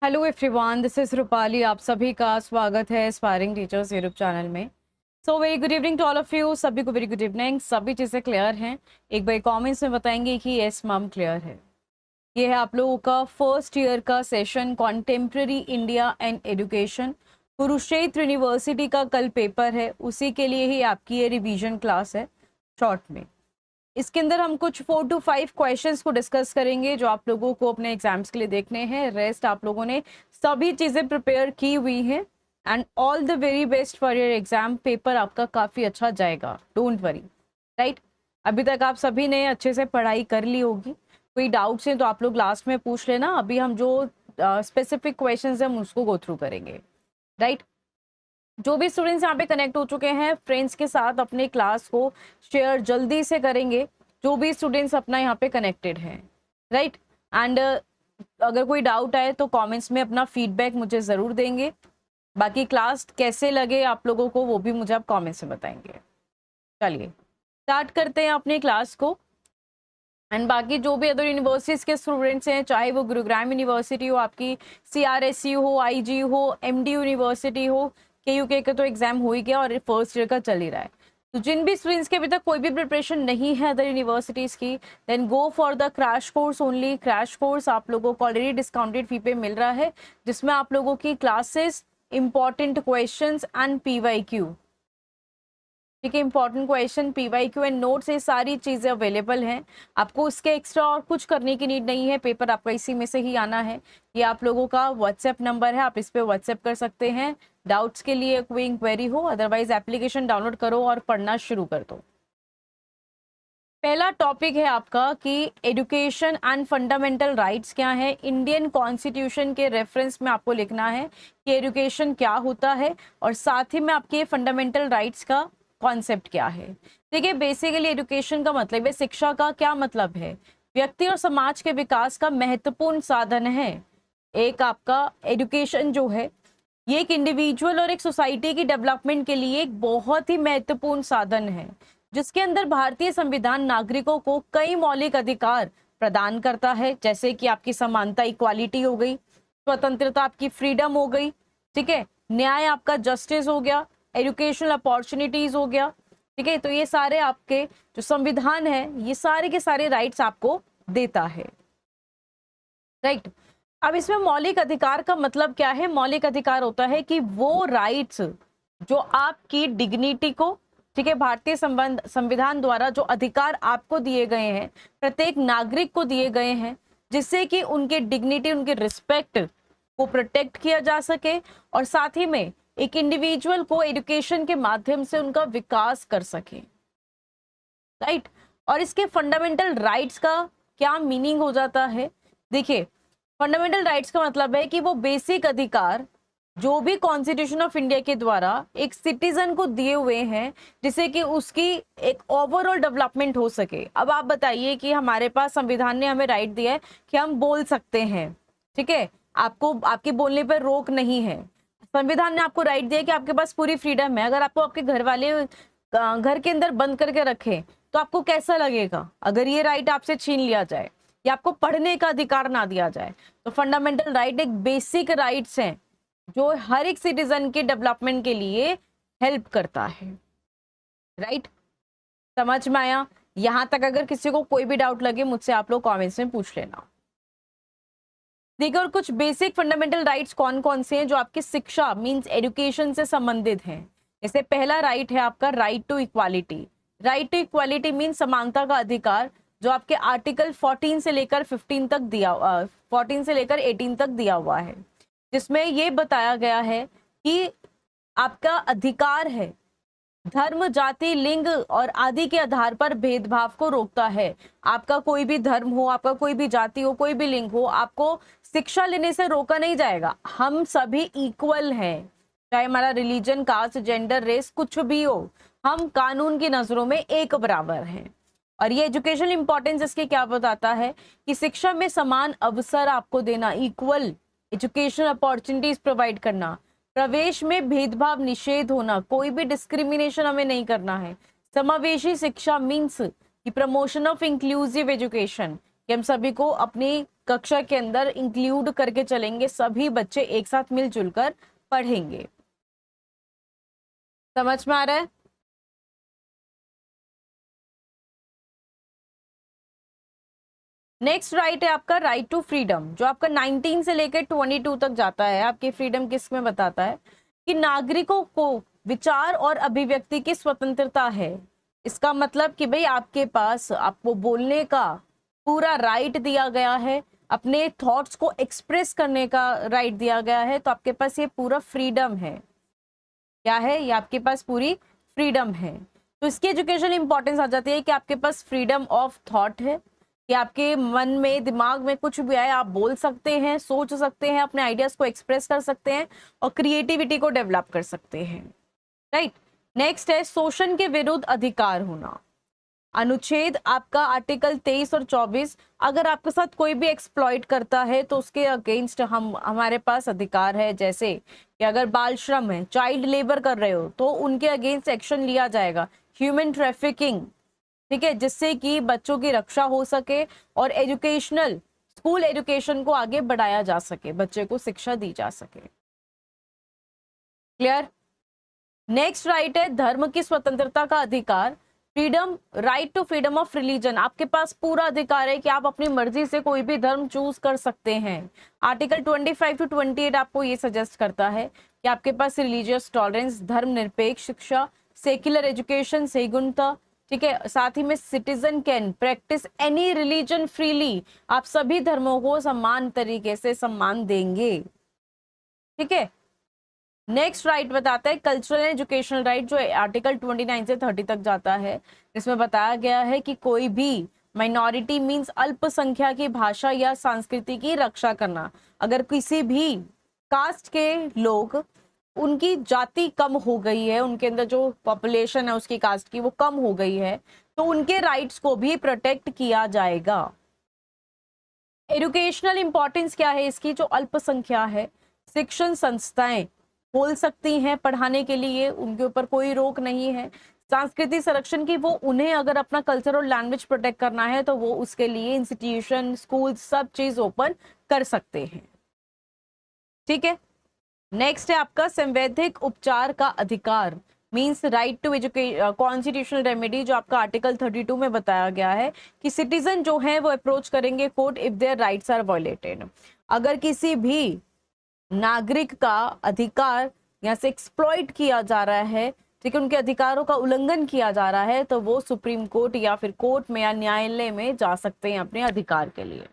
Hello everyone, this is Rupali. आप सभी का स्वागत है एस्पायरिंग टीचर्स यूट्यूब चैनल में। So very good evening to all of you. सभी को वेरी गुड इवनिंग। सभी चीज़ें क्लियर हैं? एक बार कमेंट्स में बताएंगे कि यस मैम क्लियर है। ये है आप लोगों का फर्स्ट ईयर का session contemporary India and education. Kurukshetra university का कल पेपर है, उसी के लिए ही आपकी ये रिवीजन क्लास है शॉर्ट में। इसके अंदर हम कुछ 4 to 5 क्वेश्चंस को डिस्कस करेंगे जो आप लोगों को अपने एग्जाम्स के लिए देखने हैं। रेस्ट आप लोगों ने सभी चीज़ें प्रिपेयर की हुई हैं and all the very best for your exam. Paper आपका काफ़ी अच्छा जाएगा, डोंट वरी। राइट, अभी तक आप सभी ने अच्छे से पढ़ाई कर ली होगी। कोई डाउट्स हैं तो आप लोग लास्ट में पूछ लेना। अभी हम जो स्पेसिफिक क्वेश्चंस हैं हम उसको गो थ्रू करेंगे। राइट, जो भी स्टूडेंट्स यहाँ पे कनेक्ट हो चुके हैं फ्रेंड्स के साथ अपने क्लास को शेयर जल्दी से करेंगे, जो भी स्टूडेंट्स अपना यहाँ पे कनेक्टेड हैं। राइट, एंड अगर कोई डाउट आए तो कमेंट्स में अपना फीडबैक मुझे ज़रूर देंगे। बाकी क्लास कैसे लगे आप लोगों को वो भी मुझे आप कमेंट्स में बताएंगे। चलिए स्टार्ट करते हैं अपनी क्लास को। एंड बाकी जो भी अदर यूनिवर्सिटीज़ के स्टूडेंट्स हैं, चाहे वो गुरुग्राम यूनिवर्सिटी हो, आपकी CRSU हो, IG हो, MD यूनिवर्सिटी हो, KUK का तो एग्जाम हो ही गया और फर्स्ट ईयर का चल ही रहा है। तो जिन भी स्टूडेंट्स के अभी तक कोई भी प्रिपरेशन नहीं है अदर यूनिवर्सिटीज़ की, then go for the crash course only. Crash course आप लोगों को ऑलरेडी डिस्काउंटेड फी पे मिल रहा है, जिसमें आप लोगों की classes, important questions and PYQ, ठीक है, important question, PYQ and notes, ये सारी चीज़ें अवेलेबल हैं। आपको उसके एक्स्ट्रा और कुछ करने की नीड नहीं है, पेपर आपका इसी में से ही आना है। ये आप लोगों का व्हाट्सएप नंबर है, आप इस पर व्हाट्सएप कर सकते हैं डाउट्स के लिए, कोई इंक्वायरी हो। अदरवाइज एप्लीकेशन डाउनलोड करो और पढ़ना शुरू कर दो। पहला टॉपिक है आपका कि एजुकेशन एंड फंडामेंटल राइट्स क्या है। इंडियन कॉन्स्टिट्यूशन के रेफरेंस में आपको लिखना है कि एजुकेशन क्या होता है और साथ ही में आपके फंडामेंटल राइट्स का कॉन्सेप्ट क्या है। देखिए, बेसिकली एजुकेशन का मतलब है शिक्षा का। क्या मतलब है? व्यक्ति और समाज के विकास का महत्वपूर्ण साधन है। एक आपका एजुकेशन जो है ये एक इंडिविजुअल और एक सोसाइटी की डेवलपमेंट के लिए एक बहुत ही महत्वपूर्ण साधन है, जिसके अंदर भारतीय संविधान नागरिकों को कई मौलिक अधिकार प्रदान करता है, जैसे कि आपकी समानता, इक्वालिटी हो गई, स्वतंत्रता, आपकी फ्रीडम हो गई, ठीक है, न्याय आपका जस्टिस हो गया, एजुकेशनल अपॉर्चुनिटीज हो गया, ठीक है। तो ये सारे आपके जो संविधान है ये सारे के सारे राइट्स आपको देता है। राइट, अब इसमें मौलिक अधिकार का मतलब क्या है? मौलिक अधिकार होता है कि वो राइट्स जो आपकी डिग्निटी को, ठीक है, भारतीय संविधान द्वारा जो अधिकार आपको दिए गए हैं, प्रत्येक नागरिक को दिए गए हैं, जिससे कि उनके डिग्निटी, उनके रिस्पेक्ट को प्रोटेक्ट किया जा सके और साथ ही में एक इंडिविजुअल को एजुकेशन के माध्यम से उनका विकास कर सके। राइट, और इसके फंडामेंटल राइट्स का क्या मीनिंग हो जाता है? देखिए, फंडामेंटल राइट्स का मतलब है कि वो बेसिक अधिकार जो भी कॉन्स्टिट्यूशन ऑफ इंडिया के द्वारा एक सिटीजन को दिए हुए हैं, जिससे कि उसकी एक ओवरऑल डेवलपमेंट हो सके। अब आप बताइए कि हमारे पास संविधान ने हमें राइट दिया है कि हम बोल सकते हैं, ठीक है, आपको आपके बोलने पर रोक नहीं है। संविधान ने आपको राइट दिया कि आपके पास पूरी फ्रीडम है। अगर आपको आपके घर वाले घर के अंदर बंद करके रखें तो आपको कैसा लगेगा अगर ये राइट आपसे छीन लिया जाए या आपको पढ़ने का अधिकार ना दिया जाए? तो फंडामेंटल राइट एक बेसिक राइट्स हैं जो हर एक सिटीजन के डेवलपमेंट के लिए हेल्प करता है। राइट, समझ में आया? यहां तक अगर किसी को कोई भी डाउट लगे मुझसे आप लोग कमेंट्स में पूछ लेना। देखिए, और कुछ बेसिक फंडामेंटल राइट्स कौन कौन से हैं जो आपकी शिक्षा मींस एजुकेशन से संबंधित हैं। जैसे पहला राइट है आपका right to equality. Right to equality means समानता का अधिकार, जो आपके आर्टिकल 14 से लेकर 15 तक दिया 14 से लेकर 18 तक दिया हुआ है, जिसमें ये बताया गया है कि आपका अधिकार है धर्म, जाति, लिंग और आदि के आधार पर भेदभाव को रोकता है। आपका कोई भी धर्म हो, आपका कोई भी जाति हो, कोई भी लिंग हो, आपको शिक्षा लेने से रोका नहीं जाएगा। हम सभी इक्वल हैं, चाहे हमारा रिलीजन, कास्ट, जेंडर, रेस कुछ भी हो, हम कानून की नजरों में एक बराबर हैं। और ये एजुकेशनल इंपॉर्टेंस इसके क्या बताता है कि शिक्षा में समान अवसर आपको देना, इक्वल एजुकेशनल अपॉर्चुनिटीज प्रोवाइड करना, प्रवेश में भेदभाव निषेध होना, कोई भी डिस्क्रिमिनेशन हमें नहीं करना है। समावेशी शिक्षा मीन्स कि प्रमोशन ऑफ इंक्लूसिव एजुकेशन, कि हम सभी को अपनी कक्षा के अंदर इंक्लूड करके चलेंगे, सभी बच्चे एक साथ मिलजुल कर पढ़ेंगे। समझ में आ रहा है? नेक्स्ट राइट है आपका राइट टू फ्रीडम, जो आपका 19 से लेकर 22 तक जाता है। आपकी फ्रीडम किस में बताता है कि नागरिकों को विचार और अभिव्यक्ति की स्वतंत्रता है। इसका मतलब कि भाई आपके पास आपको बोलने का पूरा राइट दिया गया है, अपने थॉट्स को एक्सप्रेस करने का राइट दिया गया है, तो आपके पास ये पूरा फ्रीडम है। क्या है? ये आपके पास पूरी फ्रीडम है। तो इसकी एजुकेशनल इंपॉर्टेंस आ जाती है कि आपके पास फ्रीडम ऑफ थॉट है, कि आपके मन में दिमाग में कुछ भी आए आप बोल सकते हैं, सोच सकते हैं, अपने आइडियाज को एक्सप्रेस कर सकते हैं और क्रिएटिविटी को डेवलप कर सकते हैं। राइट। नेक्स्ट है शोषण के विरुद्ध अधिकार होना। अनुच्छेद आपका आर्टिकल 23 और 24, अगर आपके साथ कोई भी एक्सप्लॉइट करता है तो उसके अगेंस्ट हमारे पास अधिकार है। जैसे कि अगर बाल श्रम है, चाइल्ड लेबर कर रहे हो, तो उनके अगेंस्ट एक्शन लिया जाएगा। ह्यूमन ट्रैफिकिंग, ठीक है, जिससे कि बच्चों की रक्षा हो सके और एजुकेशनल स्कूल एजुकेशन को आगे बढ़ाया जा सके, बच्चे को शिक्षा दी जा सके। क्लियर? नेक्स्ट राइट है धर्म की स्वतंत्रता का अधिकार, freedom, right to freedom of religion. आपके पास पूरा अधिकार है कि आप अपनी मर्जी से कोई भी धर्म चूज कर सकते हैं। आर्टिकल 25 टू 28 आपको ये सजेस्ट करता है कि आपके पास रिलीजियस टॉलरेंस, धर्म निरपेक्ष शिक्षा, सेक्युलर एजुकेशन, सहिष्णुता, ठीक है, साथ ही में citizen can practice any religion freely. आप सभी धर्मों को समान तरीके से सम्मान देंगे। ठीक है। नेक्स्ट राइट बताता है कल्चरल एंड एजुकेशनल राइट, जो आर्टिकल 29 से 30 तक जाता है। इसमें बताया गया है कि कोई भी माइनॉरिटी मींस अल्पसंख्या की भाषा या संस्कृति की रक्षा करना। अगर किसी भी कास्ट के लोग, उनकी जाति कम हो गई है, उनके अंदर जो पॉपुलेशन है उसकी कास्ट की वो कम हो गई है, तो उनके राइट्स को भी प्रोटेक्ट किया जाएगा। एजुकेशनल इंपॉर्टेंस क्या है इसकी? जो अल्पसंख्या है, शिक्षण संस्थाएं खोल सकती हैं पढ़ाने के लिए, उनके ऊपर कोई रोक नहीं है। सांस्कृतिक संरक्षण की, वो उन्हें अगर अपना कल्चर और लैंग्वेज प्रोटेक्ट करना है तो वो उसके लिए इंस्टीट्यूशन, स्कूल, सब चीज ओपन कर सकते हैं। ठीक है। नेक्स्ट है आपका संवैधानिक उपचार का अधिकार, means right to education constitutional remedy, जो आपका आर्टिकल 32 में बताया गया है कि सिटीजन जो है वो अप्रोच करेंगे court if their rights are violated. अगर किसी भी नागरिक का अधिकार यहाँ से एक्सप्लॉइट किया जा रहा है, ठीक है, उनके अधिकारों का उल्लंघन किया जा रहा है, तो वो सुप्रीम कोर्ट या फिर कोर्ट में या न्यायालय में जा सकते हैं अपने अधिकार के लिए।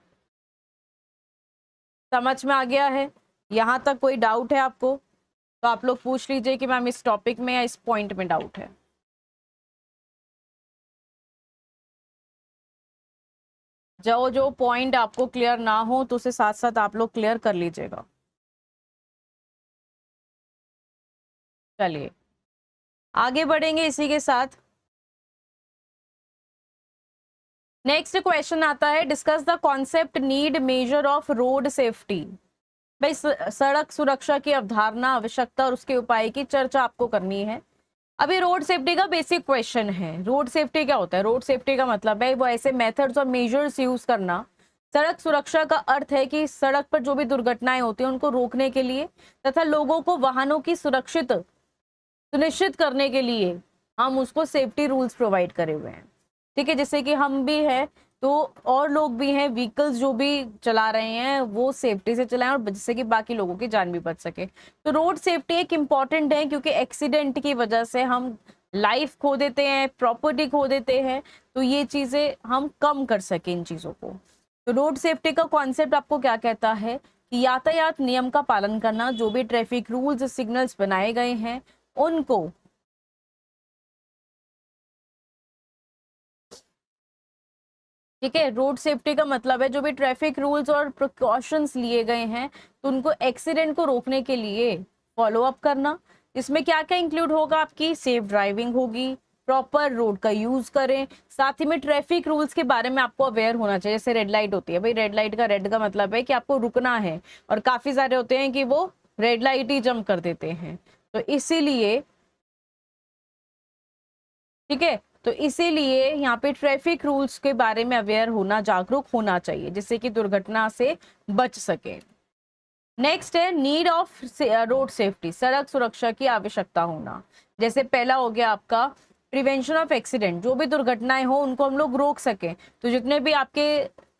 समझ में आ गया है? यहाँ तक कोई डाउट है आपको तो आप लोग पूछ लीजिए कि मैम इस टॉपिक में या इस पॉइंट में डाउट है। जो जो पॉइंट आपको क्लियर ना हो तो उसे साथ साथ आप लोग क्लियर कर लीजिएगा। चलिए आगे बढ़ेंगे इसी के साथ। नेक्स्ट क्वेश्चन आता है discuss the concept need measure of road safety. भाई सड़क सुरक्षा की अवधारणा, आवश्यकता और उसके उपाय की चर्चा आपको करनी है। अभी रोड सेफ्टी का बेसिक क्वेश्चन है। रोड सेफ्टी क्या होता है? रोड सेफ्टी का मतलब है वो ऐसे मेथड्स और मेजर्स यूज करना। सड़क सुरक्षा का अर्थ है कि सड़क पर जो भी दुर्घटनाएं होती हैं उनको रोकने के लिए तथा लोगों को वाहनों की सुनिश्चित करने के लिए हम उसको सेफ्टी रूल्स प्रोवाइड करे हुए हैं। ठीक है, जैसे कि हम भी है तो और लोग भी हैं, व्हीकल्स जो भी चला रहे हैं वो सेफ्टी से चलाएं और जिससे कि बाकी लोगों की जान भी बच सके। तो रोड सेफ्टी एक इम्पॉर्टेंट है क्योंकि एक्सीडेंट की वजह से हम लाइफ खो देते हैं, प्रॉपर्टी खो देते हैं, तो ये चीजें हम कम कर सके इन चीजों को। तो रोड सेफ्टी का कॉन्सेप्ट आपको क्या कहता है कि यातायात नियम का पालन करना, जो भी ट्रैफिक रूल्स सिग्नल्स बनाए गए हैं उनको ठीक है। रोड सेफ्टी का मतलब है जो भी ट्रैफिक रूल्स और प्रिकॉशंस लिए गए हैं तो उनको एक्सीडेंट को रोकने के लिए फॉलो अप करना। इसमें क्या क्या इंक्लूड होगा? आपकी सेफ ड्राइविंग होगी, प्रॉपर रोड का यूज करें, साथ ही में ट्रैफिक रूल्स के बारे में आपको अवेयर होना चाहिए। जैसे रेड लाइट होती है, भाई रेड लाइट का रेड का मतलब है कि आपको रुकना है और काफी सारे होते हैं कि वो रेड लाइट ही जंप कर देते हैं, तो इसीलिए ठीक है तो इसीलिए यहाँ पे ट्रैफिक रूल्स के बारे में अवेयर होना, जागरूक होना चाहिए, जिससे कि दुर्घटना से बच सके। नेक्स्ट है नीड ऑफ रोड सेफ्टी, सड़क सुरक्षा की आवश्यकता होना। जैसे पहला हो गया आपका प्रिवेंशन ऑफ एक्सीडेंट, जो भी दुर्घटनाएं हो उनको हम लोग रोक सकें। तो जितने भी आपके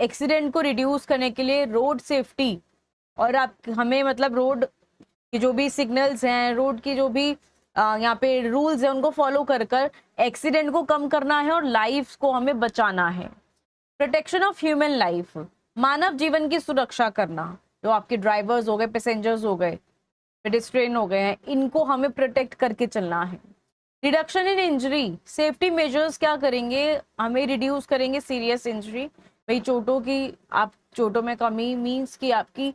एक्सीडेंट को रिड्यूस करने के लिए रोड सेफ्टी और आप हमें मतलब रोड की जो भी सिग्नल्स हैं, रोड की जो भी यहाँ पे रूल्स हैं, उनको फॉलो कर कर एक्सीडेंट को कम करना है और लाइफ को हमें बचाना है। प्रोटेक्शन ऑफ ह्यूमन लाइफ, मानव जीवन की सुरक्षा करना, जो आपके ड्राइवर्स हो गए, पैसेंजर्स हो गए, पेडेस्ट्रियन हो गए हैं, इनको हमें प्रोटेक्ट करके चलना है। Reduction in injury, safety measures क्या करेंगे, हमें रिड्यूस करेंगे सीरियस इंजरी। भाई चोटों की, आप चोटों में कमी मीन्स कि आपकी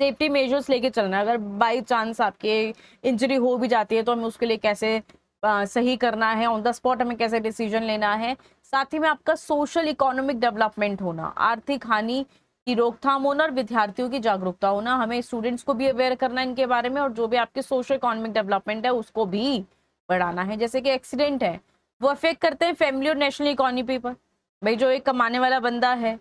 सेफ्टी मेजर्स लेके चलना है। अगर बाई चांस आपके इंजरी हो भी जाती है तो हमें उसके लिए कैसे सही करना है, ऑन द स्पॉट हमें कैसे डिसीजन लेना है। साथ ही में आपका सोशल इकोनॉमिक डेवलपमेंट होना, आर्थिक हानि की रोकथाम होना और विद्यार्थियों की जागरूकता होना। हमें स्टूडेंट्स को भी अवेयर करना है इनके बारे में, और जो भी आपके सोशल इकोनॉमिक डेवलपमेंट है उसको भी बढ़ाना है। जैसे कि एक्सीडेंट है वो अफेक्ट करते हैं फैमिली और नेशनल इकोनॉमी पर। भाई जो एक कमाने वाला बंदा है,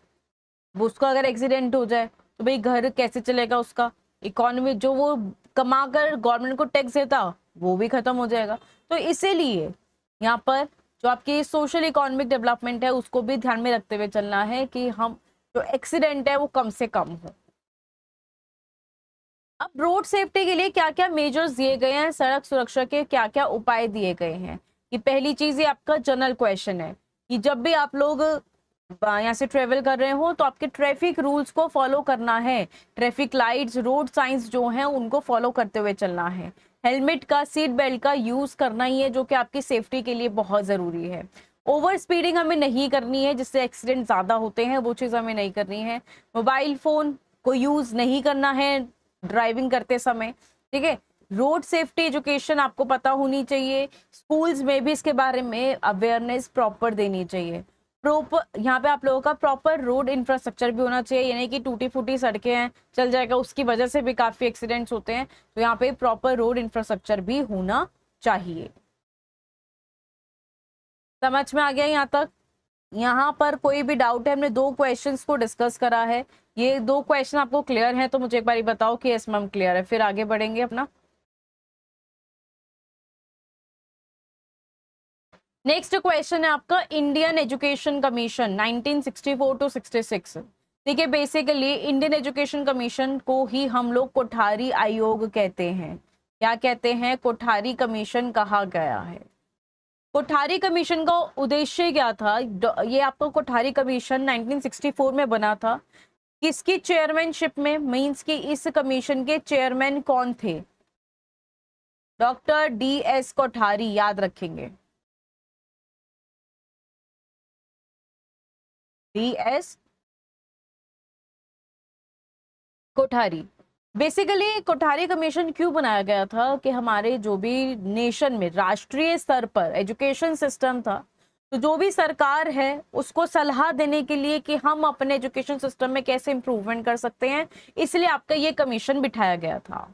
वो उसका अगर एक्सीडेंट हो जाए तो भाई घर कैसे चलेगा, उसका इकोनॉमी जो वो कमा कर गवर्नमेंट को टैक्स देता वो भी खत्म हो जाएगा। तो इसीलिए यहाँ पर जो आपकी सोशल इकोनॉमिक डेवलपमेंट है उसको भी ध्यान में रखते हुए चलना है कि हम जो एक्सीडेंट है वो कम से कम हो। अब रोड सेफ्टी के लिए क्या क्या मेजर्स दिए गए हैं, सड़क सुरक्षा के क्या क्या उपाय दिए गए हैं। कि पहली चीज ये आपका जनरल क्वेश्चन है कि जब भी आप लोग यहाँ से ट्रेवल कर रहे हो तो आपके ट्रैफिक रूल्स को फॉलो करना है। ट्रैफिक लाइट्स, रोड साइंस जो हैं उनको फॉलो करते हुए चलना है। हेलमेट का, सीट बेल्ट का यूज करना ही है, जो कि आपकी सेफ्टी के लिए बहुत जरूरी है। ओवर स्पीडिंग हमें नहीं करनी है, जिससे एक्सीडेंट ज्यादा होते हैं, वो चीज हमें नहीं करनी है। मोबाइल फोन को यूज नहीं करना है ड्राइविंग करते समय, ठीक है। रोड सेफ्टी एजुकेशन आपको पता होनी चाहिए, स्कूल्स में भी इसके बारे में अवेयरनेस प्रॉपर देनी चाहिए। प्रॉपर यहाँ पे आप लोगों का प्रॉपर रोड इंफ्रास्ट्रक्चर भी होना चाहिए, यानी कि टूटी फूटी सड़कें हैं चल जाएगा, उसकी वजह से भी काफी एक्सीडेंट्स होते हैं। तो यहाँ पे प्रॉपर रोड इंफ्रास्ट्रक्चर भी होना चाहिए। समझ में आ गया यहाँ तक? यहाँ पर कोई भी डाउट है? हमने 2 क्वेश्चंस को डिस्कस करा है, ये 2 क्वेश्चन आपको क्लियर हैं तो मुझे एक बार बताओ कि यस मैम क्लियर है, फिर आगे बढ़ेंगे अपना। नेक्स्ट क्वेश्चन है आपका इंडियन एजुकेशन कमीशन 1964 टू 66। देखिए बेसिकली इंडियन एजुकेशन कमीशन को ही हम लोग कोठारी आयोग कहते हैं। क्या कहते हैं? कोठारी कमीशन कहा गया है। कोठारी कमीशन का उद्देश्य क्या था? ये आपका कोठारी कमीशन 1964 में बना था। किसकी चेयरमैनशिप में? मींस कि इस कमीशन के चेयरमैन कौन थे? डॉक्टर DS कोठारी, याद रखेंगे, DS Kothari. Basically Kothari commission क्यों बनाया गया था कि हमारे जो भी नेशन में राष्ट्रीय स्तर पर एजुकेशन सिस्टम था, तो जो भी सरकार है उसको सलाह देने के लिए कि हम अपने एजुकेशन सिस्टम में कैसे इंप्रूवमेंट कर सकते हैं, इसलिए आपका ये कमीशन बिठाया गया था।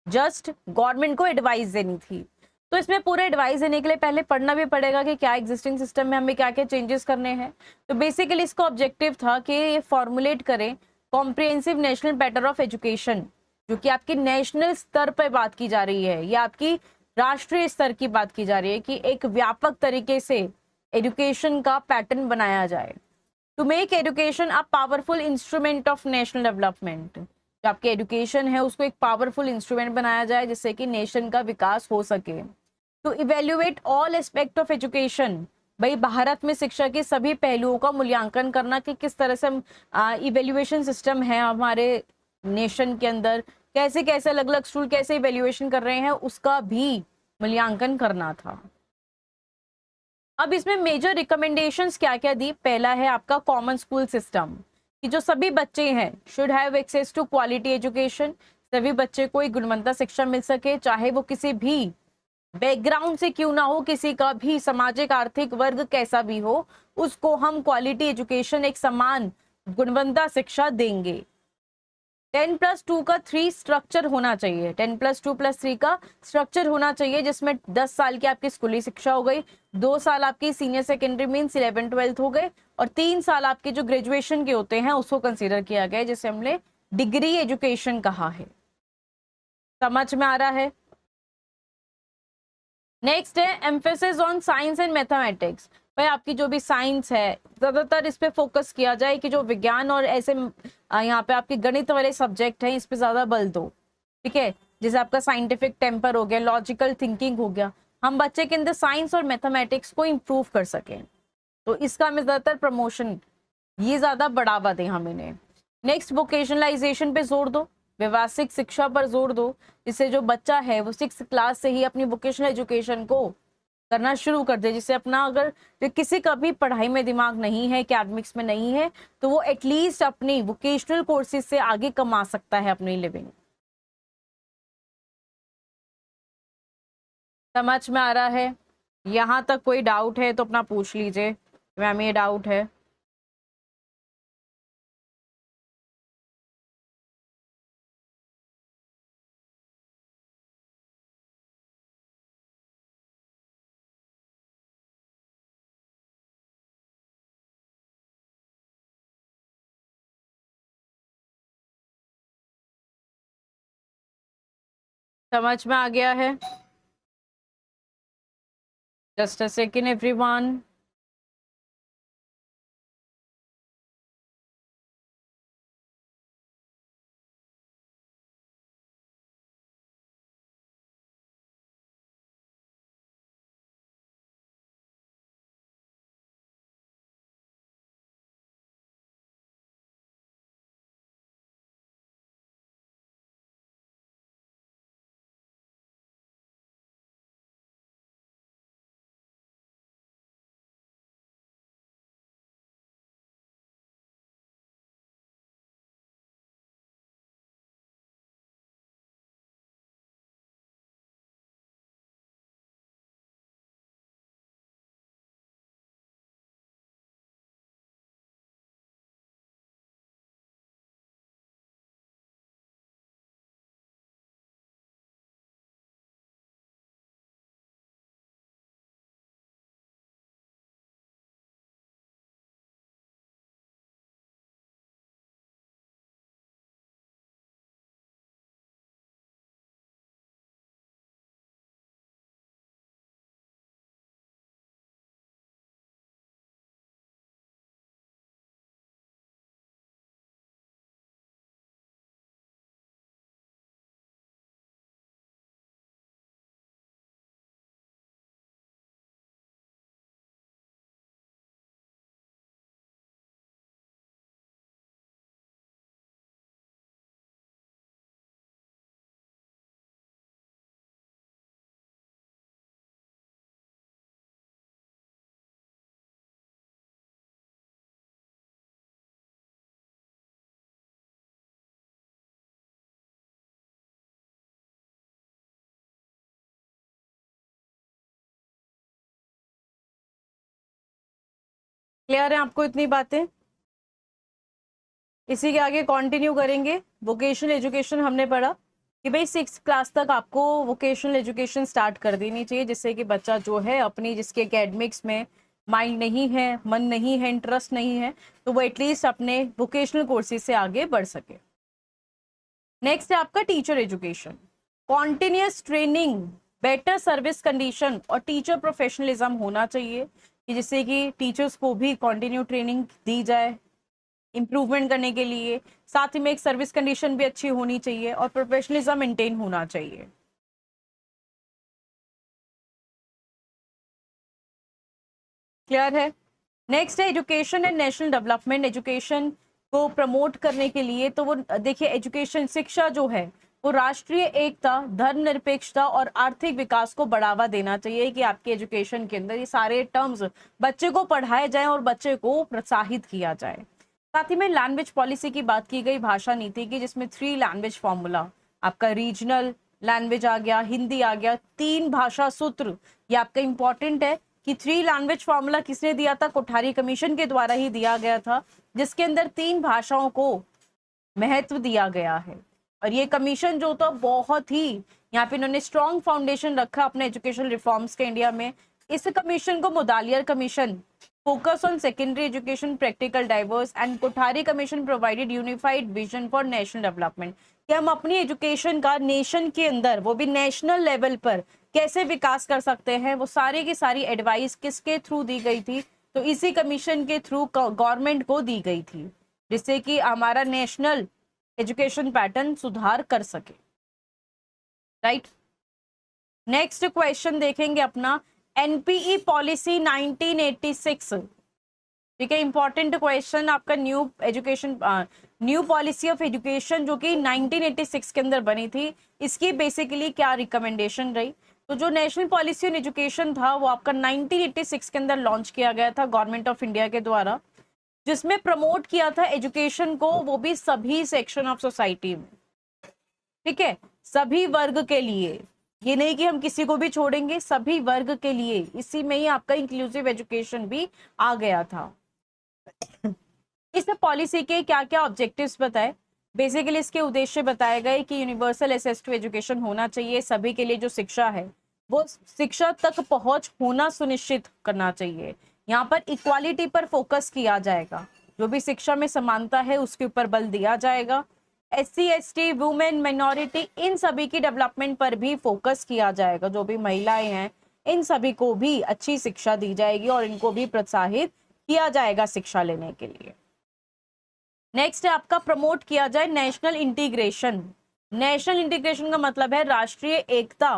जस्ट गवर्नमेंट को एडवाइस देनी थी। तो इसमें पूरे एडवाइस देने के लिए पहले पढ़ना भी पड़ेगा कि क्या एग्जिस्टिंग सिस्टम में हमें क्या क्या चेंजेस करने हैं। तो बेसिकली इसका ऑब्जेक्टिव था कि ये फॉर्मुलेट करें comprehensive national pattern of education, जो कि आपकी नेशनल स्तर पर बात की जा रही है या आपकी राष्ट्रीय स्तर की बात की जा रही है, कि एक व्यापक तरीके से एजुकेशन का पैटर्न बनाया जाए। To make education a powerful instrument of national development, जो आपके एजुकेशन है उसको एक पावरफुल इंस्ट्रूमेंट बनाया जाए जिससे कि नेशन का विकास हो सके। To evaluate all aspect of education, भाई भारत में शिक्षा के सभी पहलुओं का मूल्यांकन करना कि किस तरह से इवेल्युएशन सिस्टम है हमारे नेशन के अंदर, कैसे कैसे अलग अलग स्कूल कैसे इवेल्युएशन कर रहे हैं, उसका भी मूल्यांकन करना था। अब इसमें मेजर रिकमेंडेशंस क्या क्या दी? पहला है आपका कॉमन स्कूल सिस्टम, कि जो सभी बच्चे हैं should have access to quality education, सभी बच्चे को एक गुणवत्ता शिक्षा मिल सके, चाहे वो किसी भी बैकग्राउंड से क्यों ना हो, किसी का भी सामाजिक आर्थिक वर्ग कैसा भी हो, उसको हम क्वालिटी एजुकेशन, एक समान गुणवत्ता शिक्षा देंगे। 10+2 का 3 स्ट्रक्चर होना चाहिए, 10+2+3 का स्ट्रक्चर होना चाहिए, जिसमें 10 साल की आपकी स्कूली शिक्षा हो गई, 2 साल आपकी सीनियर सेकेंडरी मीन्स 11-12 हो गए, और 3 साल आपके जो ग्रेजुएशन के होते हैं उसको कंसीडर किया गया है, जिसे हमने डिग्री एजुकेशन कहा है। समझ में आ रहा है? नेक्स्ट है emphasis on science and mathematics. भाई आपकी जो भी साइंस है ज्यादातर इस पे फोकस किया जाए कि जो विज्ञान और ऐसे यहाँ पे आपके गणित वाले सब्जेक्ट हैं इस पे ज्यादा बल दो, ठीक है। जैसे आपका साइंटिफिक टेम्पर हो गया, लॉजिकल थिंकिंग हो गया, हम बच्चे के अंदर साइंस और मैथमेटिक्स को इम्प्रूव कर सकें, तो इसका हमें ज्यादातर प्रमोशन, ये ज्यादा बढ़ावा दें हम इन्हें। नेक्स्ट वोकेशनलाइजेशन पे जोर दो, व्यवसायिक शिक्षा पर जोर दो, जिससे जो बच्चा है वो 6th क्लास से ही अपनी वोकेशनल एजुकेशन को करना शुरू कर दे, जिससे अपना अगर जो किसी का भी पढ़ाई में दिमाग नहीं है, एकेडमिक्स में नहीं है, तो वो एटलीस्ट अपनी वोकेशनल कोर्सेज से आगे कमा सकता है अपनी लिविंग। समझ में आ रहा है? यहाँ तक कोई डाउट है तो अपना पूछ लीजिए, मैम ये डाउट है। समझ में आ गया है? Just a second everyone. Clear है आपको इतनी बातें? इसी के आगे कंटिन्यू करेंगे। वोकेशनल एजुकेशन हमने पढ़ा कि भाई 6th क्लास तक आपको वोकेशनल एजुकेशन स्टार्ट कर देनी चाहिए, जिससे कि बच्चा जो है अपनी जिसके एकेडमिक्स में माइंड नहीं है, मन नहीं है, इंटरेस्ट नहीं है, तो वो एटलीस्ट अपने वोकेशनल कोर्सेज से आगे बढ़ सके। नेक्स्ट है आपका teacher education. Continuous training, better service condition और टीचर प्रोफेशनलिज्म होना चाहिए, कि जिससे कि टीचर्स को भी कॉन्टिन्यू ट्रेनिंग दी जाए इम्प्रूवमेंट करने के लिए। साथ ही में एक सर्विस कंडीशन भी अच्छी होनी चाहिए और प्रोफेशनलिज्म मेंटेन होना चाहिए। क्लियर है? नेक्स्ट है education and national development. Education को प्रमोट करने के लिए तो वो देखिए, एजुकेशन शिक्षा जो है वो राष्ट्रीय एकता, धर्मनिरपेक्षता और आर्थिक विकास को बढ़ावा देना चाहिए, कि आपके एजुकेशन के अंदर ये सारे टर्म्स बच्चे को पढ़ाए जाएं और बच्चे को प्रोत्साहित किया जाए। साथ ही में लैंग्वेज पॉलिसी की बात की गई, भाषा नीति की, जिसमें 3 लैंग्वेज फॉर्मूला, आपका रीजनल लैंग्वेज आ गया, हिंदी आ गया, 3 भाषा सूत्र, ये आपका इंपॉर्टेंट है कि 3 लैंग्वेज फॉर्मूला किसने दिया था? कोठारी कमीशन के द्वारा ही दिया गया था, जिसके अंदर 3 भाषाओं को महत्व दिया गया है। और ये कमीशन जो था बहुत ही, यहाँ पे इन्होंने स्ट्रॉन्ग फाउंडेशन रखा अपने एजुकेशन रिफॉर्म्स के इंडिया में। इस कमीशन को Mudaliar commission, focus on secondary education practical diverse, and Kothari commission provided unified vision for national development, कि हम अपनी एजुकेशन का नेशन के अंदर, वो भी नेशनल लेवल पर कैसे विकास कर सकते हैं, वो सारी की सारी एडवाइस किसके थ्रू दी गई थी, तो इसी कमीशन के थ्रू गवर्नमेंट को दी गई थी, जिससे कि हमारा नेशनल एजुकेशन पैटर्न सुधार कर सके। राइट, नेक्स्ट क्वेश्चन देखेंगे अपना, एनपीई पॉलिसी 1986, ठीक है, इंपॉर्टेंट क्वेश्चन आपका, new education new policy of education जो कि 1986 के अंदर बनी थी, इसकी बेसिकली क्या रिकमेंडेशन रही। तो जो नेशनल पॉलिसी ऑन एजुकेशन था वो आपका 1986 के अंदर लॉन्च किया गया था गवर्नमेंट ऑफ इंडिया के द्वारा, जिसमें प्रमोट किया था एजुकेशन को, वो भी सभी सेक्शन ऑफ सोसाइटी में, ठीक है, सभी वर्ग के लिए, ये नहीं कि हम किसी को भी छोड़ेंगे, सभी वर्ग के लिए, इसी में ही आपका इंक्लूसिव एजुकेशन भी आ गया था। इस पॉलिसी के क्या क्या ऑब्जेक्टिव्स बताए, बेसिकली इसके उद्देश्य बताए गए कि यूनिवर्सल एक्सेस टू एजुकेशन होना चाहिए, सभी के लिए जो शिक्षा है वो शिक्षा तक पहुंच होना सुनिश्चित करना चाहिए। यहाँ पर इक्वालिटी पर फोकस किया जाएगा, जो भी शिक्षा में समानता है उसके ऊपर बल दिया जाएगा। SC ST वुमेन माइनॉरिटी, इन सभी की डेवलपमेंट पर भी फोकस किया जाएगा, जो भी महिलाएं हैं इन सभी को भी अच्छी शिक्षा दी जाएगी और इनको भी प्रोत्साहित किया जाएगा शिक्षा लेने के लिए। नेक्स्ट है आपका, प्रमोट किया जाए नेशनल इंटीग्रेशन। नेशनल इंटीग्रेशन का मतलब है राष्ट्रीय एकता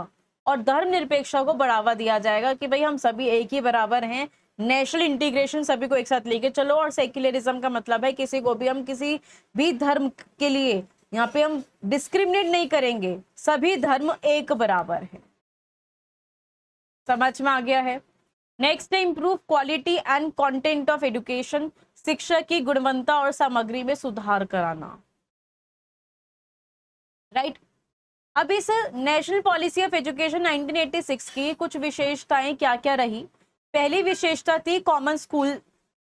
और धर्मनिरपेक्षता को बढ़ावा दिया जाएगा, कि भाई हम सभी एक ही बराबर हैं। नेशनल इंटीग्रेशन, सभी को एक साथ लेके चलो। और सेक्युलरिज्म का मतलब है किसी को भी हम किसी भी धर्म के लिए यहाँ पे हम डिस्क्रिमिनेट नहीं करेंगे, सभी धर्म एक बराबर है। समझ में आ गया है। नेक्स्ट है improve quality and content of education, शिक्षा की गुणवत्ता और सामग्री में सुधार कराना। राइट, अब इस नेशनल पॉलिसी ऑफ एजुकेशन 1986 की कुछ विशेषताएं क्या क्या रही। पहली विशेषता थी common school,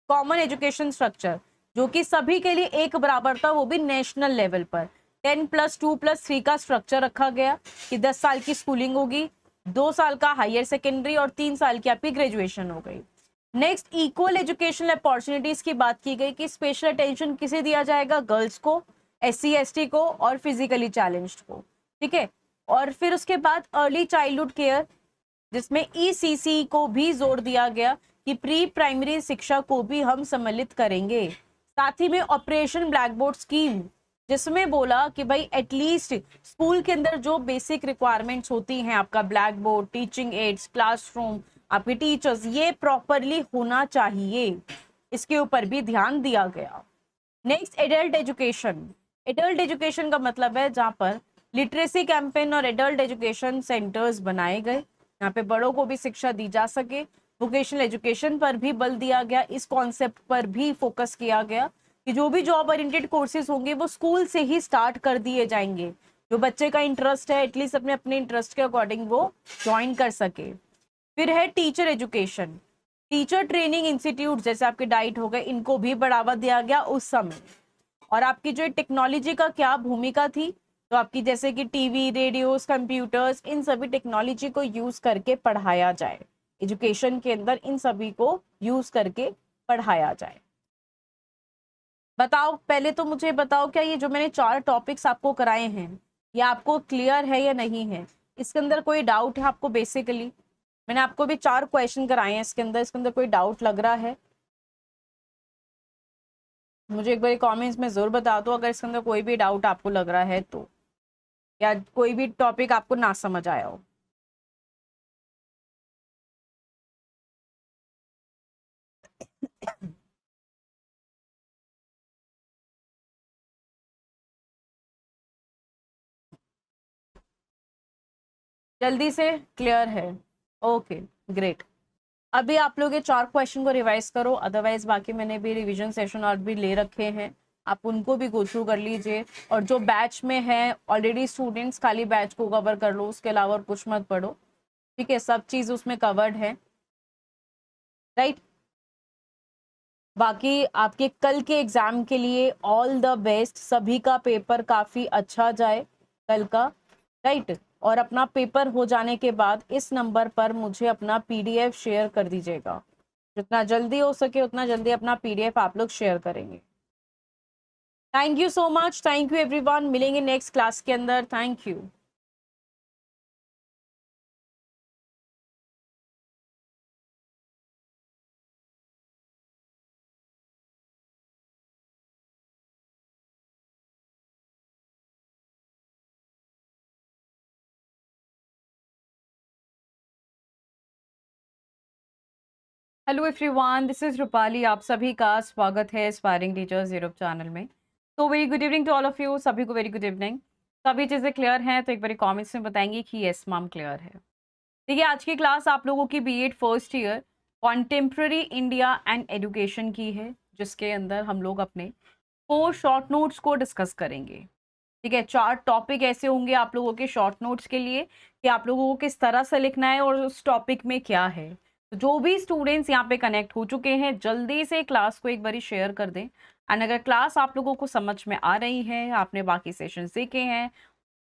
common education structure, जो कि सभी के लिए एक बराबर था, वो भी नेशनल लेवल पर। 10+2+3 का स्ट्रक्चर रखा गया कि 10 साल की स्कूलिंग होगी, 2 साल का हायर सेकेंडरी और 3 साल की आपकी ग्रेजुएशन हो गई। नेक्स्ट, इक्वल एजुकेशनल अपॉर्चुनिटीज की बात की गई कि स्पेशल अटेंशन किसे दिया जाएगा, गर्ल्स को, SC ST को और फिजिकली चैलेंज्ड को, ठीक है। और फिर उसके बाद अर्ली चाइल्डहुड केयर, जिसमें ECC को भी जोर दिया गया कि प्री प्राइमरी शिक्षा को भी हम सम्मिलित करेंगे। साथ ही में ऑपरेशन ब्लैक बोर्ड स्कीम, जिसमें बोला कि भाई एटलीस्ट स्कूल के अंदर जो बेसिक रिक्वायरमेंट्स होती हैं, आपका black board, teaching ads, classroom, आपके टीचर्स, ये प्रॉपरली होना चाहिए, इसके ऊपर भी ध्यान दिया गया। Next, adult education. Adult education का मतलब है जहाँ पर लिटरेसी कैंपेन और एडल्ट एजुकेशन सेंटर्स बनाए गए, यहाँ पे बड़ों को भी शिक्षा दी जा सके। वोकेशनल एजुकेशन पर भी बल दिया गया, इस कॉन्सेप्ट पर भी फोकस किया गया कि जो भी जॉब ओरिएंटेड कोर्सेज होंगे वो स्कूल से ही स्टार्ट कर दिए जाएंगे, जो बच्चे का इंटरेस्ट है एटलीस्ट अपने अपने इंटरेस्ट के अकॉर्डिंग वो ज्वाइन कर सके। फिर है teacher education, teacher training institute जैसे आपके डाइट हो गए, इनको भी बढ़ावा दिया गया उस समय। और आपकी जो टेक्नोलॉजी का क्या भूमिका थी, तो आपकी जैसे कि टीवी, रेडियोस, कंप्यूटर्स, इन सभी टेक्नोलॉजी को यूज करके पढ़ाया जाए, एजुकेशन के अंदर इन सभी को यूज करके पढ़ाया जाए। बताओ, पहले तो मुझे बताओ, क्या ये जो मैंने 4 टॉपिक्स आपको कराए हैं ये आपको क्लियर है या नहीं है, इसके अंदर कोई डाउट है आपको। बेसिकली मैंने आपको भी 4 क्वेश्चन कराए हैं इसके अंदर कोई डाउट लग रहा है मुझे एक बार कमेंट्स में जरूर बता दो, अगर इसके अंदर कोई भी डाउट आपको लग रहा है तो, या कोई भी टॉपिक आपको ना समझ आया हो। जल्दी से क्लियर है? Okay, great. अभी आप लोग ये 4 क्वेश्चन को रिवाइज करो, अदरवाइज बाकी मैंने भी रिवीजन सेशन और भी ले रखे हैं, आप उनको भी गो थ्रू कर लीजिए। और जो बैच में है ऑलरेडी स्टूडेंट्स, खाली बैच को कवर कर लो, उसके अलावा और कुछ मत पढ़ो, ठीक है, सब चीज़ उसमें कवर्ड है। राइट, बाकी आपके कल के एग्जाम के लिए ऑल द बेस्ट, सभी का पेपर काफी अच्छा जाए कल का, राइट। और अपना पेपर हो जाने के बाद इस नंबर पर मुझे अपना पीडीएफ शेयर कर दीजिएगा, जितना जल्दी हो सके उतना जल्दी अपना पीडीएफ आप लोग शेयर करेंगे। Thank you so much, thank you everyone, मिलेंगे नेक्स्ट क्लास के अंदर, thank you. Hello everyone, this is Rupali, आप सभी का स्वागत है एस्पायरिंग टीचर्स यूट्यूब चैनल में। तो very good evening to all of you, सभी को वेरी गुड इवनिंग। सभी चीज़ें क्लियर हैं तो एक बार कमेंट्स में बताएंगे कि यस मैम क्लियर है। देखिए, आज की क्लास आप लोगों की BEd first year contemporary India and education की है, जिसके अंदर हम लोग अपने 4 शॉर्ट नोट्स को डिस्कस करेंगे। ठीक है, 4 टॉपिक ऐसे होंगे आप लोगों के शॉर्ट नोट्स के लिए कि आप लोगों को किस तरह से लिखना है और उस टॉपिक में क्या है। तो जो भी स्टूडेंट्स यहाँ पे कनेक्ट हो चुके हैं, जल्दी से क्लास को एक बारी शेयर कर दें। एंड अगर क्लास आप लोगों को समझ में आ रही है, आपने बाकी सेशन देखे हैं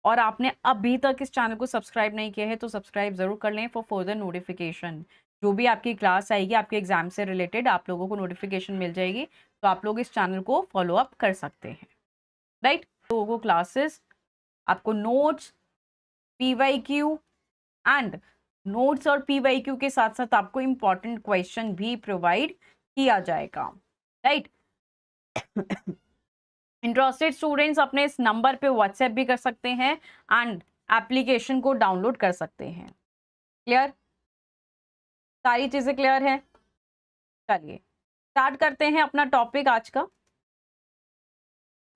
और आपने अभी तक इस चैनल को सब्सक्राइब नहीं किया है, तो सब्सक्राइब जरूर कर लें फॉर फर्दर नोटिफिकेशन। जो भी आपकी क्लास आएगी आपके एग्जाम से रिलेटेड, आप लोगों को नोटिफिकेशन मिल जाएगी, तो आप लोग इस चैनल को फॉलो अप कर सकते हैं, राइट। तो वो क्लासेस, आपको नोट्स, पीवाईक्यू एंड नोट्स और पीवाईक्यू के साथ साथ आपको इंपॉर्टेंट क्वेश्चन भी प्रोवाइड किया जाएगा, राइट। इंटरेस्टेड स्टूडेंट्स अपने इस नंबर पे व्हाट्सएप भी कर सकते हैं एंड एप्लीकेशन को डाउनलोड कर सकते हैं। क्लियर, सारी चीजें क्लियर है। चलिए स्टार्ट करते हैं अपना टॉपिक आज का।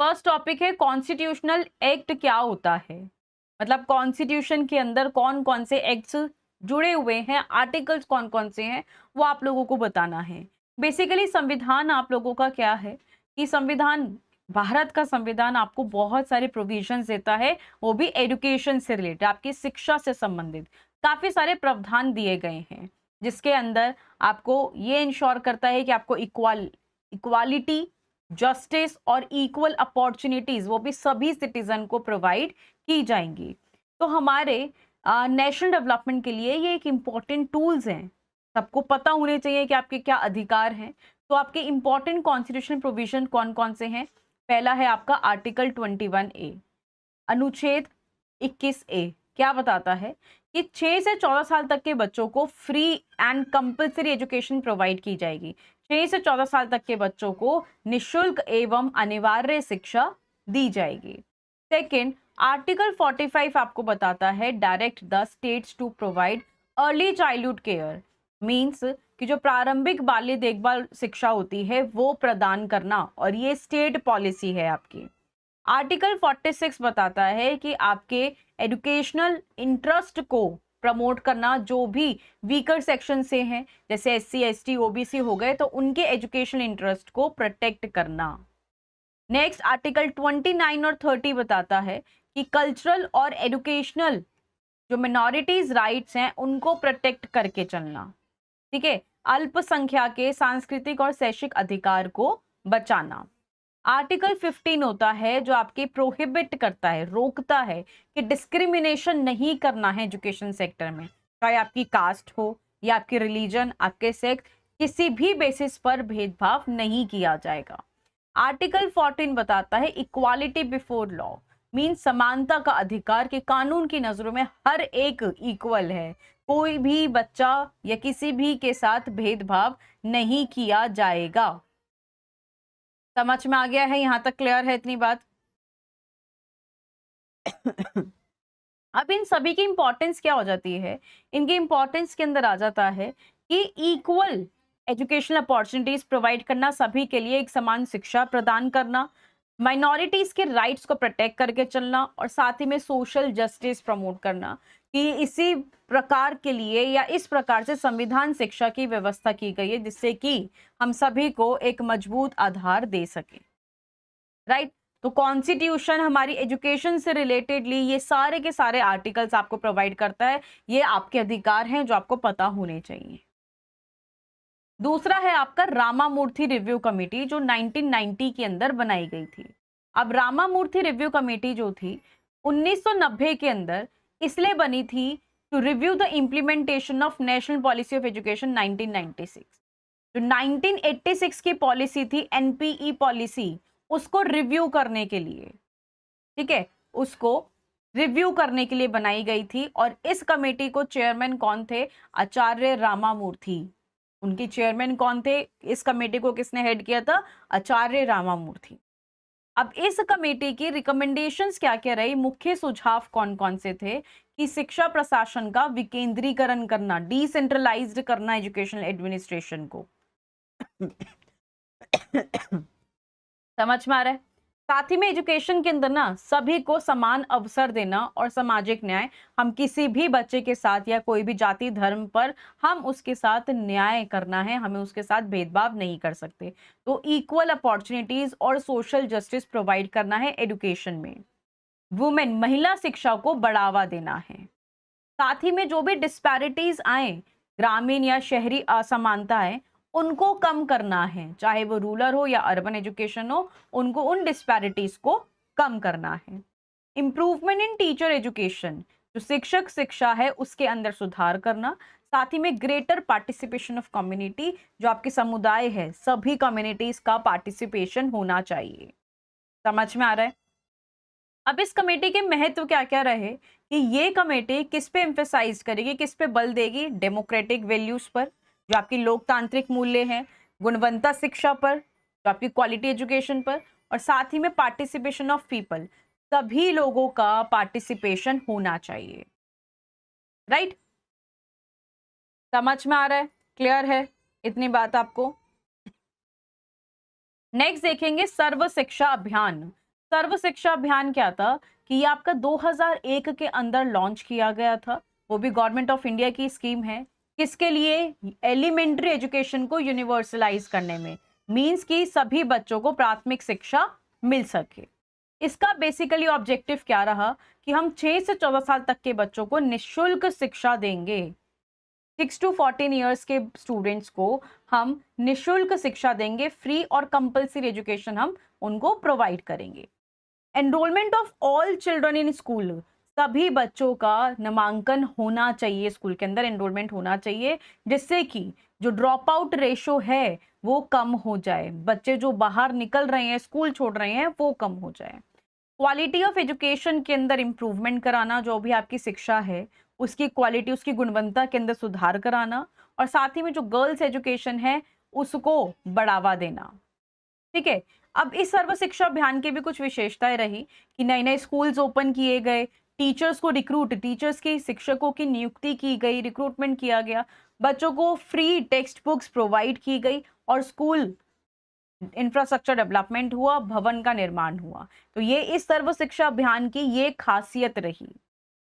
फर्स्ट टॉपिक है कॉन्स्टिट्यूशनल एक्ट क्या होता है, मतलब कॉन्स्टिट्यूशन के अंदर कौन कौन से एक्ट्स जुड़े हुए हैं, आर्टिकल्स कौन कौन से हैं, वो आप लोगों को बताना है। बेसिकली संविधान आप लोगों का क्या है कि संविधान, भारत का संविधान आपको बहुत सारे प्रोविजंस देता है, वो भी एजुकेशन से रिलेटेड, आपकी शिक्षा से संबंधित काफी सारे प्रावधान दिए गए हैं, जिसके अंदर आपको ये इंश्योर करता है कि आपको इक्वालिटी, जस्टिस और इक्वल अपॉर्चुनिटीज वो भी सभी सिटीजन को प्रोवाइड की जाएंगी। तो हमारे नेशनल डेवलपमेंट के लिए ये एक इम्पॉर्टेंट टूल्स हैं, सबको पता होने चाहिए कि आपके क्या अधिकार हैं। तो आपके इम्पॉर्टेंट कॉन्स्टिट्यूशनल प्रोविजन कौन कौन से हैं? पहला है आपका आर्टिकल 21A, अनुच्छेद 21A क्या बताता है कि 6 से 14 साल तक के बच्चों को free and compulsory education provide की जाएगी। 6 से 14 साल तक के बच्चों को निशुल्क एवं अनिवार्य शिक्षा दी जाएगी। सेकंड, आर्टिकल 45 आपको बताता है direct the states to provide early childhood care, means कि जो प्रारंभिक बाल्य देखभाल शिक्षा होती है वो प्रदान करना, और ये स्टेट पॉलिसी है आपकी। आर्टिकल 46 बताता है कि आपके एजुकेशनल इंटरेस्ट को प्रमोट करना, जो भी वीकर सेक्शन से हैं जैसे SC ST OBC हो गए, तो उनके एजुकेशनल इंटरेस्ट को प्रोटेक्ट करना। नेक्स्ट आर्टिकल 29 और 30 बताता है कि कल्चरल और एजुकेशनल जो मिनॉरिटीज राइट्स हैं उनको प्रोटेक्ट करके चलना, ठीक है। अल्पसंख्यक के सांस्कृतिक और शैक्षिक अधिकार को बचाना। आर्टिकल 15 होता है जो आपके प्रोहिबिट करता है, रोकता है कि डिस्क्रिमिनेशन नहीं करना है एजुकेशन सेक्टर में, चाहे आपकी कास्ट हो या आपकी रिलीजन, आपके सेक्स, किसी भी बेसिस पर भेदभाव नहीं किया जाएगा। आर्टिकल 14 बताता है इक्वालिटी बिफोर लॉ, मीन समानता का अधिकार, के कानून की नजरों में हर एक इक्वल है, कोई भी बच्चा या किसी भी के साथ भेदभाव नहीं किया जाएगा। समझ में आ गया है? यहां तक क्लियर है इतनी बात? अब इन सभी की इंपॉर्टेंस क्या हो जाती है? इनकी इंपॉर्टेंस के अंदर आ जाता है कि इक्वल एजुकेशनल अपॉर्चुनिटीज प्रोवाइड करना, सभी के लिए एक समान शिक्षा प्रदान करना, माइनॉरिटीज के राइट्स को प्रोटेक्ट करके चलना, और साथ ही में सोशल जस्टिस प्रमोट करना, कि इसी प्रकार के लिए या इस प्रकार से संविधान शिक्षा की व्यवस्था की गई है जिससे कि हम सभी को एक मजबूत आधार दे सके, राइट। तो कॉन्स्टिट्यूशन हमारी एजुकेशन से रिलेटेडली ये सारे के सारे आर्टिकल्स आपको प्रोवाइड करता है, ये आपके अधिकार हैं जो आपको पता होने चाहिए। दूसरा है आपका रामामूर्ति रिव्यू कमेटी जो 1990 के अंदर बनाई गई थी। अब रामामूर्ति रिव्यू कमेटी जो थी 1990 के अंदर इसलिए बनी थी to review the implementation of national policy of education 1996। जो 1986 की पॉलिसी थी एनपीई पॉलिसी, उसको रिव्यू करने के लिए, ठीक है, उसको रिव्यू करने के लिए बनाई गई थी। और इस कमेटी को चेयरमैन कौन थे? आचार्य रामामूर्ति। उनके चेयरमैन कौन थे? इस कमेटी को किसने हेड किया था? आचार्य रामामूर्ति। अब इस कमेटी की रिकमेंडेशंस क्या क्या रही, मुख्य सुझाव कौन कौन से थे? कि शिक्षा प्रशासन का विकेंद्रीकरण करना, डिसेंट्रलाइज्ड करना एजुकेशनल एडमिनिस्ट्रेशन को। समझ में आ रहा है? साथ ही में एजुकेशन के अंदर ना सभी को समान अवसर देना और सामाजिक न्याय। हम किसी भी बच्चे के साथ या कोई भी जाति धर्म पर हम उसके साथ न्याय करना है, हमें उसके साथ भेदभाव नहीं कर सकते। तो इक्वल अपॉर्चुनिटीज और सोशल जस्टिस प्रोवाइड करना है एजुकेशन में। वुमेन, महिला शिक्षा को बढ़ावा देना है। साथ ही में जो भी डिस्पैरिटीज आए, ग्रामीण या शहरी असमानताएं, उनको कम करना है, चाहे वो रूरल हो या अर्बन एजुकेशन हो, उनको उन डिस्पैरिटीज को कम करना है। इम्प्रूवमेंट इन टीचर एजुकेशन, जो शिक्षक शिक्षा है उसके अंदर सुधार करना। साथ ही में ग्रेटर पार्टिसिपेशन ऑफ कम्युनिटी, जो आपके समुदाय है सभी कम्युनिटीज का पार्टिसिपेशन होना चाहिए। समझ में आ रहा है? अब इस कमेटी के महत्व क्या क्या रहे कि ये कमेटी किस पे एम्फेसाइज करेगी, किस पे बल देगी? डेमोक्रेटिक वैल्यूज पर, जो आपकी लोकतांत्रिक मूल्य हैं, गुणवत्ता शिक्षा पर, जो आपकी क्वालिटी एजुकेशन पर, और साथ ही में पार्टिसिपेशन ऑफ पीपल, सभी लोगों का पार्टिसिपेशन होना चाहिए। राइट? समझ में आ रहा है? क्लियर है इतनी बात आपको? नेक्स्ट देखेंगे सर्व शिक्षा अभियान। सर्व शिक्षा अभियान क्या था कि ये आपका 2001 के अंदर लॉन्च किया गया था। वो भी गवर्नमेंट ऑफ इंडिया की स्कीम है। किसके लिए? एलिमेंट्री एजुकेशन को यूनिवर्सलाइज करने में, मींस कि सभी बच्चों को प्राथमिक शिक्षा मिल सके। इसका बेसिकली ऑब्जेक्टिव क्या रहा कि हम 6 से 14 साल तक के बच्चों को निःशुल्क शिक्षा देंगे। 6 to 14 ईयर्स के स्टूडेंट्स को हम निःशुल्क शिक्षा देंगे, फ्री और कंपल्सरी एजुकेशन हम उनको प्रोवाइड करेंगे। Enrolment of all children in school, सभी बच्चों का नामांकन होना चाहिए, स्कूल के अंदर एनरोलमेंट होना चाहिए, जिससे कि जो ड्रॉप आउट रेशो है वो कम हो जाए, बच्चे जो बाहर निकल रहे हैं, स्कूल छोड़ रहे हैं, वो कम हो जाए। क्वालिटी ऑफ एजुकेशन के अंदर इंप्रूवमेंट कराना, जो भी आपकी शिक्षा है उसकी क्वालिटी, उसकी गुणवत्ता के अंदर सुधार कराना, और साथ ही में जो गर्ल्स एजुकेशन है उसको बढ़ावा देना। ठीक है। अब इस सर्व शिक्षा अभियान की भी कुछ विशेषताएं रही कि नए नए स्कूल्स ओपन किए गए, टीचर्स को रिक्रूट, टीचर्स की, शिक्षकों की नियुक्ति की गई, रिक्रूटमेंट किया गया, बच्चों को फ्री टेक्स्ट बुक्स प्रोवाइड की गई, और स्कूल इंफ्रास्ट्रक्चर डेवलपमेंट हुआ, भवन का निर्माण हुआ। तो ये इस सर्व शिक्षा अभियान की ये खासियत रही।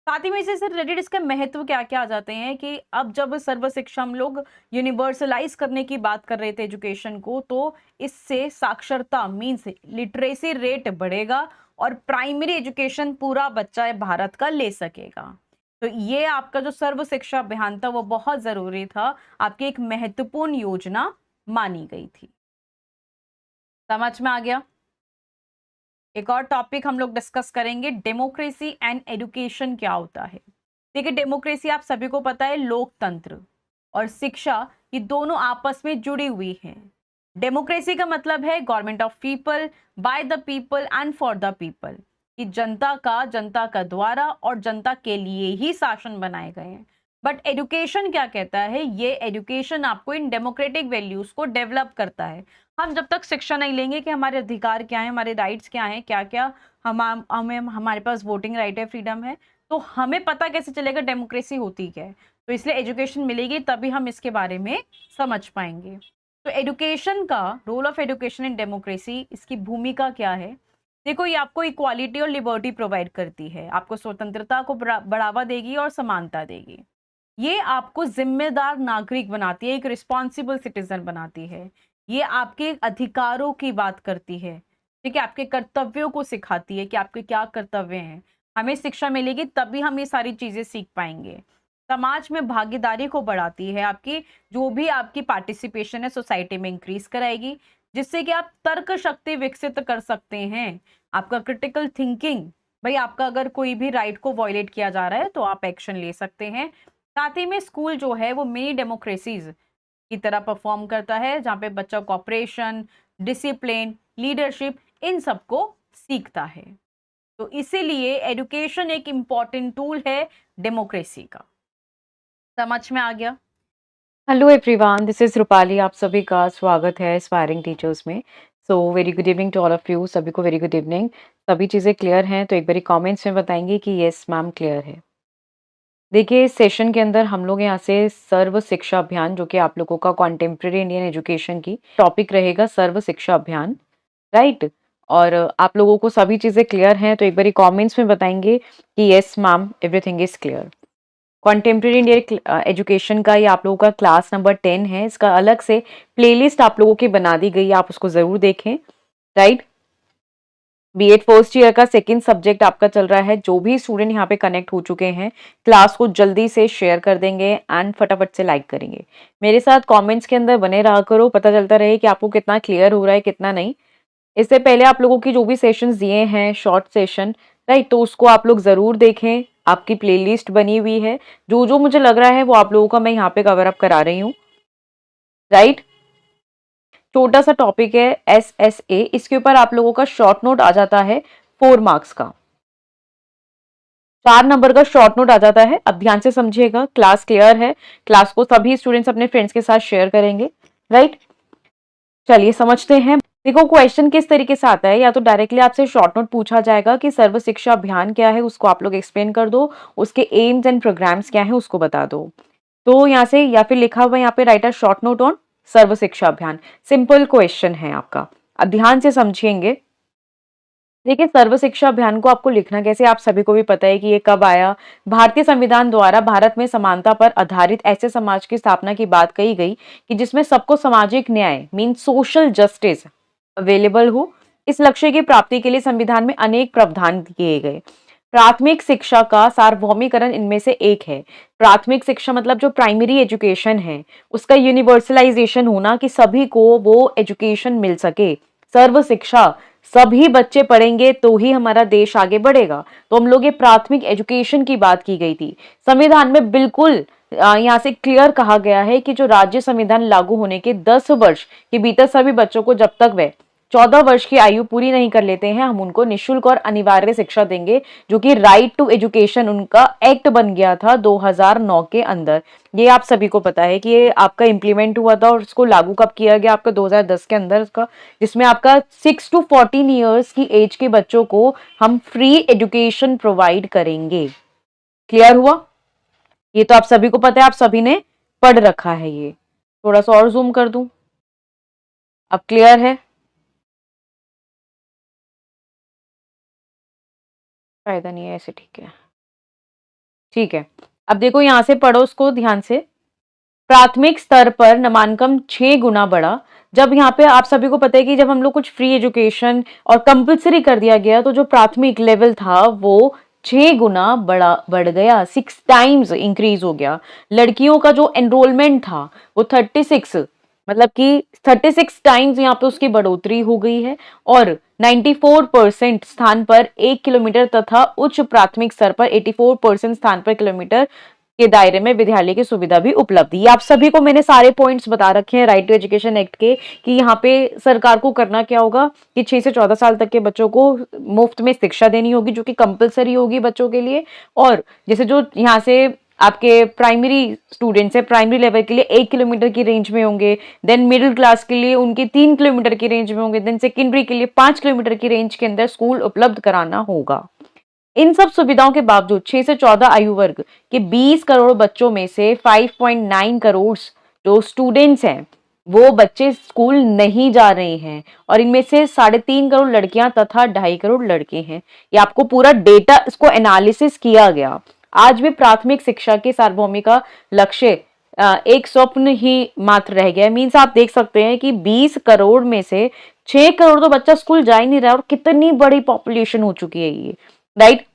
साथ ही में इसी से रिलेटेड इसके महत्व क्या क्या आ जाते हैं कि अब जब सर्व शिक्षा हम लोग यूनिवर्सलाइज करने की बात कर रहे थे एजुकेशन को, तो इससे साक्षरता मीन्स लिटरेसी रेट बढ़ेगा और प्राइमरी एजुकेशन पूरा बच्चा भारत का ले सकेगा। तो ये आपका जो सर्व शिक्षा अभियान था वो बहुत जरूरी था, आपकी एक महत्वपूर्ण योजना मानी गई थी। समझ में आ गया? एक और टॉपिक हम लोग डिस्कस करेंगे, डेमोक्रेसी एंड एजुकेशन क्या होता है। देखिए, डेमोक्रेसी आप सभी को पता है, लोकतंत्र और शिक्षा ये दोनों आपस में जुड़ी हुई हैं। डेमोक्रेसी का मतलब है government of people, by the people and for the people, कि जनता का द्वारा और जनता के लिए ही शासन बनाए गए हैं। बट एजुकेशन क्या कहता है? ये एजुकेशन आपको इन डेमोक्रेटिक वैल्यूज को डेवलप करता है। हम जब तक शिक्षा नहीं लेंगे कि हमारे अधिकार क्या है, हमारे राइट्स क्या हैं, क्या क्या हमें हमारे पास वोटिंग राइट है, फ्रीडम है, तो हमें पता कैसे चलेगा डेमोक्रेसी होती क्या है। तो इसलिए एजुकेशन मिलेगी तभी हम इसके बारे में समझ पाएंगे। तो एजुकेशन का role of education in democracy, इसकी भूमिका क्या है? देखो, ये आपको इक्वालिटी और लिबर्टी प्रोवाइड करती है, आपको स्वतंत्रता को बढ़ावा देगी और समानता देगी। ये आपको जिम्मेदार नागरिक बनाती है, एक रिस्पॉन्सिबल सिटीजन बनाती है। ये आपके अधिकारों की बात करती है, ठीक है, आपके कर्तव्यों को सिखाती है कि आपके क्या कर्तव्य हैं। हमें शिक्षा मिलेगी तभी हम ये सारी चीजें सीख पाएंगे। समाज में भागीदारी को बढ़ाती है, आपकी जो भी आपकी पार्टिसिपेशन है सोसाइटी में इंक्रीज कराएगी, जिससे कि आप तर्क शक्ति विकसित कर सकते हैं, आपका क्रिटिकल थिंकिंग। भाई आपका अगर कोई भी राइट को वॉयलेट किया जा रहा है तो आप एक्शन ले सकते हैं। साथ ही में स्कूल जो है वो मिनी डेमोक्रेसीज की तरह परफॉर्म करता है, जहाँ पे बच्चा कॉपरेशन, डिसिप्लिन, लीडरशिप इन सबको सीखता है। तो इसीलिए एजुकेशन एक इम्पॉर्टेंट टूल है डेमोक्रेसी का। समझ में आ गया? Hello everyone, this is Rupali. आप सभी का स्वागत है एस्पायरिंग टीचर्स में। So very good evening to all of you. सभी को वेरी गुड इवनिंग। सभी चीज़ें क्लियर हैं तो एक बारी कमेंट्स में बताएंगे कि येस मैम क्लियर है। देखिए, इस सेशन के अंदर हम लोग यहाँ से सर्व शिक्षा अभियान, जो कि आप लोगों का कॉन्टेम्प्रेरी इंडियन एजुकेशन की टॉपिक रहेगा, सर्व शिक्षा अभियान, राइट। और आप लोगों को सभी चीज़ें क्लियर हैं तो एक बारी कॉमेंट्स में बताएंगे कि yes ma'am everything is clear. Contemporary Indian education का ये आप लोगों का क्लास नंबर 10 है। इसका अलग से प्लेलिस्ट आप लोगों की बना दी गई है, आप उसको जरूर देखें, राइट। बीएड फर्स्ट ईयर का सेकंड सब्जेक्ट आपका चल रहा है। जो भी स्टूडेंट यहाँ पे कनेक्ट हो चुके हैं, क्लास को जल्दी से शेयर कर देंगे एंड फटाफट से लाइक करेंगे। मेरे साथ कमेंट्स के अंदर बने रहा करो, पता चलता रहे कि आपको कितना क्लियर हो रहा है कितना नहीं। इससे पहले आप लोगों की जो भी सेशंस दिए हैं शॉर्ट सेशन, राइट, तो उसको आप लोग जरूर देखें। आपकी प्लेलिस्ट बनी हुई है, जो जो मुझे लग रहा है वो आप लोगों का मैं यहाँ पे कवर अप करा रही हूँ, राइट। छोटा सा टॉपिक है SSA, इसके ऊपर आप लोगों का शॉर्ट नोट आ जाता है 4 मार्क्स का, 4 नंबर का शॉर्ट नोट आ जाता है। अब ध्यान से समझिएगा, क्लास क्लियर है। क्लास को सभी स्टूडेंट्स अपने फ्रेंड्स के साथ शेयर करेंगे, राइट। चलिए समझते हैं। देखो, क्वेश्चन किस तरीके से आता है, या तो डायरेक्टली आपसे शॉर्ट नोट पूछा जाएगा कि सर्व शिक्षा अभियान क्या है, उसको आप लोग एक्सप्लेन कर दो, उसके एम्स एंड प्रोग्राम्स क्या है उसको बता दो। तो यहाँ से या फिर लिखा हुआ यहाँ पे write a short note on Sarva Shiksha Abhiyan. Simple question है आपका, अब ध्यान से समझिएंगे। देखिए, सर्व शिक्षा अभियान को आपको लिखना कैसे, आप सभी को भी पता है कि ये कब आया। भारतीय संविधान द्वारा भारत में समानता पर आधारित ऐसे समाज की स्थापना की बात कही गई कि जिसमें सबको सामाजिक न्याय मीन सोशल जस्टिस अवेलेबल हो। इस लक्ष्य की प्राप्ति के लिए संविधान में अनेक प्रावधान किए गए। प्राथमिक शिक्षा का सार्वभौमिकरण इनमें से एक है। प्राथमिक शिक्षा मतलब जो प्राइमरी एजुकेशन है, उसका यूनिवर्सलाइजेशन होना, कि सभी को वो एजुकेशन मिल सके। सर्व शिक्षा, सभी बच्चे पढ़ेंगे तो ही हमारा देश आगे बढ़ेगा। तो हम लोग ये प्राथमिक एजुकेशन की बात की गई थी। संविधान में बिल्कुल यहाँ से क्लियर कहा गया है कि जो राज्य संविधान लागू होने के 10 वर्ष के भीतर सभी बच्चों को, जब तक वे 14 वर्ष की आयु पूरी नहीं कर लेते हैं, हम उनको निःशुल्क और अनिवार्य शिक्षा देंगे, जो कि राइट टू एजुकेशन उनका एक्ट बन गया था 2009 के अंदर। ये आप सभी को पता है कि ये आपका इम्प्लीमेंट हुआ था और इसको लागू कब किया गया, आपका 2010 के अंदर का, जिसमें आपका 6 to 14 ईयर्स की एज के बच्चों को हम फ्री एजुकेशन प्रोवाइड करेंगे। क्लियर हुआ? ये तो आप सभी को पता है, आप सभी ने पढ़ रखा है। ये थोड़ा सा और जूम कर दूं, अब क्लियर है? फायदा नहीं है ऐसे, ठीक है, ठीक है। अब देखो, यहां से पढ़ो उसको ध्यान से। प्राथमिक स्तर पर नामांकन 6 गुना बढ़ा। जब यहाँ पे आप सभी को पता है कि जब हम लोग कुछ फ्री एजुकेशन और कंपल्सरी कर दिया गया, तो जो प्राथमिक लेवल था वो 6 गुना बढ़ गया, 6 टाइम्स इंक्रीज हो गया। लड़कियों का जो एनरोलमेंट था वो 36, मतलब कि 36 टाइम्स यहाँ पे उसकी बढ़ोतरी हो गई है। और 94% स्थान पर 1 किलोमीटर तथा उच्च प्राथमिक स्तर पर 84% स्थान पर किलोमीटर के दायरे में विद्यालय की सुविधा भी उपलब्ध। ये आप सभी को मैंने सारे पॉइंट्स बता रखे हैं राइट टू एजुकेशन एक्ट के, कि यहाँ पे सरकार को करना क्या होगा कि 6 से 14 साल तक के बच्चों को मुफ्त में शिक्षा देनी होगी, जो कि कंपलसरी होगी बच्चों के लिए। और जैसे जो यहाँ से आपके प्राइमरी स्टूडेंट्स है, प्राइमरी लेवल के लिए 1 किलोमीटर की रेंज में होंगे, देन मिडिल क्लास के लिए उनके 3 किलोमीटर की रेंज में होंगे, देन सेकेंडरी के लिए 5 किलोमीटर की रेंज के अंदर स्कूल उपलब्ध कराना होगा। इन सब सुविधाओं के बावजूद 6 से 14 आयु वर्ग के 20 करोड़ बच्चों में से 5.9 करोड़ जो स्टूडेंट्स हैं, वो बच्चे स्कूल नहीं जा रहे हैं। और इनमें से 3.5 करोड़ लड़कियां तथा 2.5 करोड़ लड़के हैं। ये आपको पूरा डेटा, इसको एनालिसिस किया गया। आज भी प्राथमिक शिक्षा के सार्वभौमिक का लक्ष्य एक स्वप्न ही मात्र रह गया। मीन्स आप देख सकते हैं कि 20 करोड़ में से 6 करोड़ तो बच्चा स्कूल जा ही नहीं रहा, और कितनी बड़ी पॉपुलेशन हो चुकी है ये, राइट।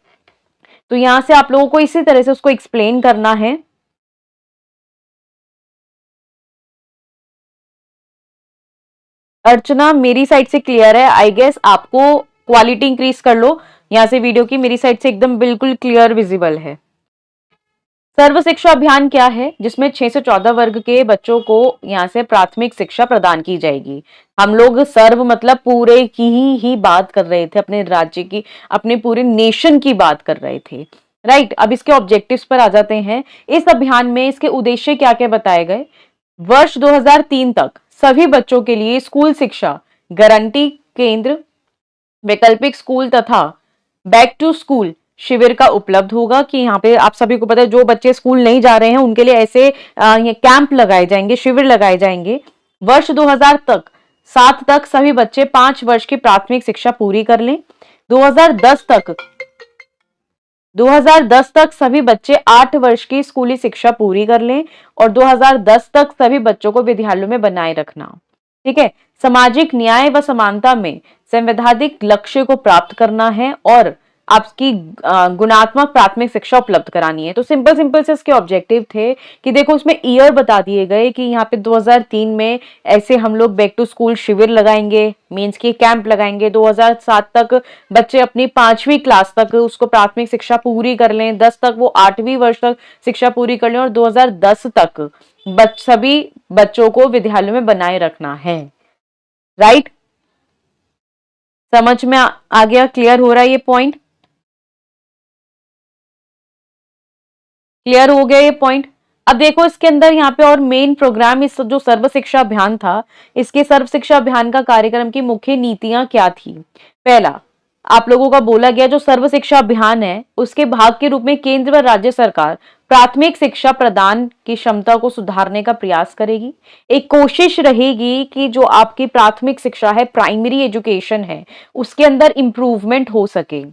तो यहां से आप लोगों को इसी तरह से उसको एक्सप्लेन करना है। अर्चना मेरी साइड से क्लियर है, आई गेस आपको क्वालिटी इंक्रीज कर लो यहाँ से वीडियो की, मेरी साइड से एकदम बिल्कुल क्लियर विजिबल है। सर्व शिक्षा अभियान क्या है, जिसमें 6 से 14 वर्ग के बच्चों को यहाँ से प्राथमिक शिक्षा प्रदान की जाएगी। हम लोग सर्व मतलब पूरे की ही बात कर रहे थे, अपने राज्य की, अपने पूरे नेशन की बात कर रहे थे, राइट। अब इसके ऑब्जेक्टिव्स पर आ जाते हैं। इस अभियान में इसके उद्देश्य क्या क्या बताए गए। वर्ष 2003 तक सभी बच्चों के लिए स्कूल शिक्षा, गारंटी केंद्र, वैकल्पिक स्कूल तथा बैक टू स्कूल शिविर का उपलब्ध होगा। कि यहाँ पे आप सभी को पता है, जो बच्चे स्कूल नहीं जा रहे हैं उनके लिए ऐसे ये कैंप लगाए जाएंगे, शिविर लगाए जाएंगे। वर्ष 2000 तक 7 तक सभी बच्चे 5 वर्ष की प्राथमिक शिक्षा पूरी कर लें। 2010 तक सभी बच्चे 8 वर्ष की स्कूली शिक्षा पूरी कर लें और 2010 तक सभी बच्चों को विद्यालयों में बनाए रखना। ठीक है। सामाजिक न्याय व समानता में संवैधानिक लक्ष्य को प्राप्त करना है और आपकी गुणात्मक प्राथमिक शिक्षा उपलब्ध करानी है। तो सिंपल सिंपल से इसके ऑब्जेक्टिव थे कि देखो उसमें ईयर बता दिए गए कि यहाँ पे 2003 में ऐसे हम लोग बैक टू स्कूल शिविर लगाएंगे, मींस की कैंप लगाएंगे। 2007 तक बच्चे अपनी 5वीं क्लास तक उसको प्राथमिक शिक्षा पूरी कर लें, 10 तक वो 8वीं वर्ष तक शिक्षा पूरी कर लें और 2010 तक सभी बच्चों को विद्यालयों में बनाए रखना है, राइट। समझ में आ गया, क्लियर हो रहा है ये पॉइंट, क्लियर हो गया ये पॉइंट। अब देखो इसके अंदर यहाँ पे और मेन प्रोग्राम, इस जो सर्व शिक्षा अभियान था, इसके सर्व शिक्षा अभियान का कार्यक्रम की मुख्य नीतियां क्या थी। पहला, आप लोगों का बोला गया जो सर्व शिक्षा अभियान है उसके भाग के रूप में केंद्र व राज्य सरकार प्राथमिक शिक्षा प्रदान की क्षमता को सुधारने का प्रयास करेगी। एक कोशिश रहेगी कि जो आपकी प्राथमिक शिक्षा है, प्राइमरी एजुकेशन है, उसके अंदर इंप्रूवमेंट हो सके,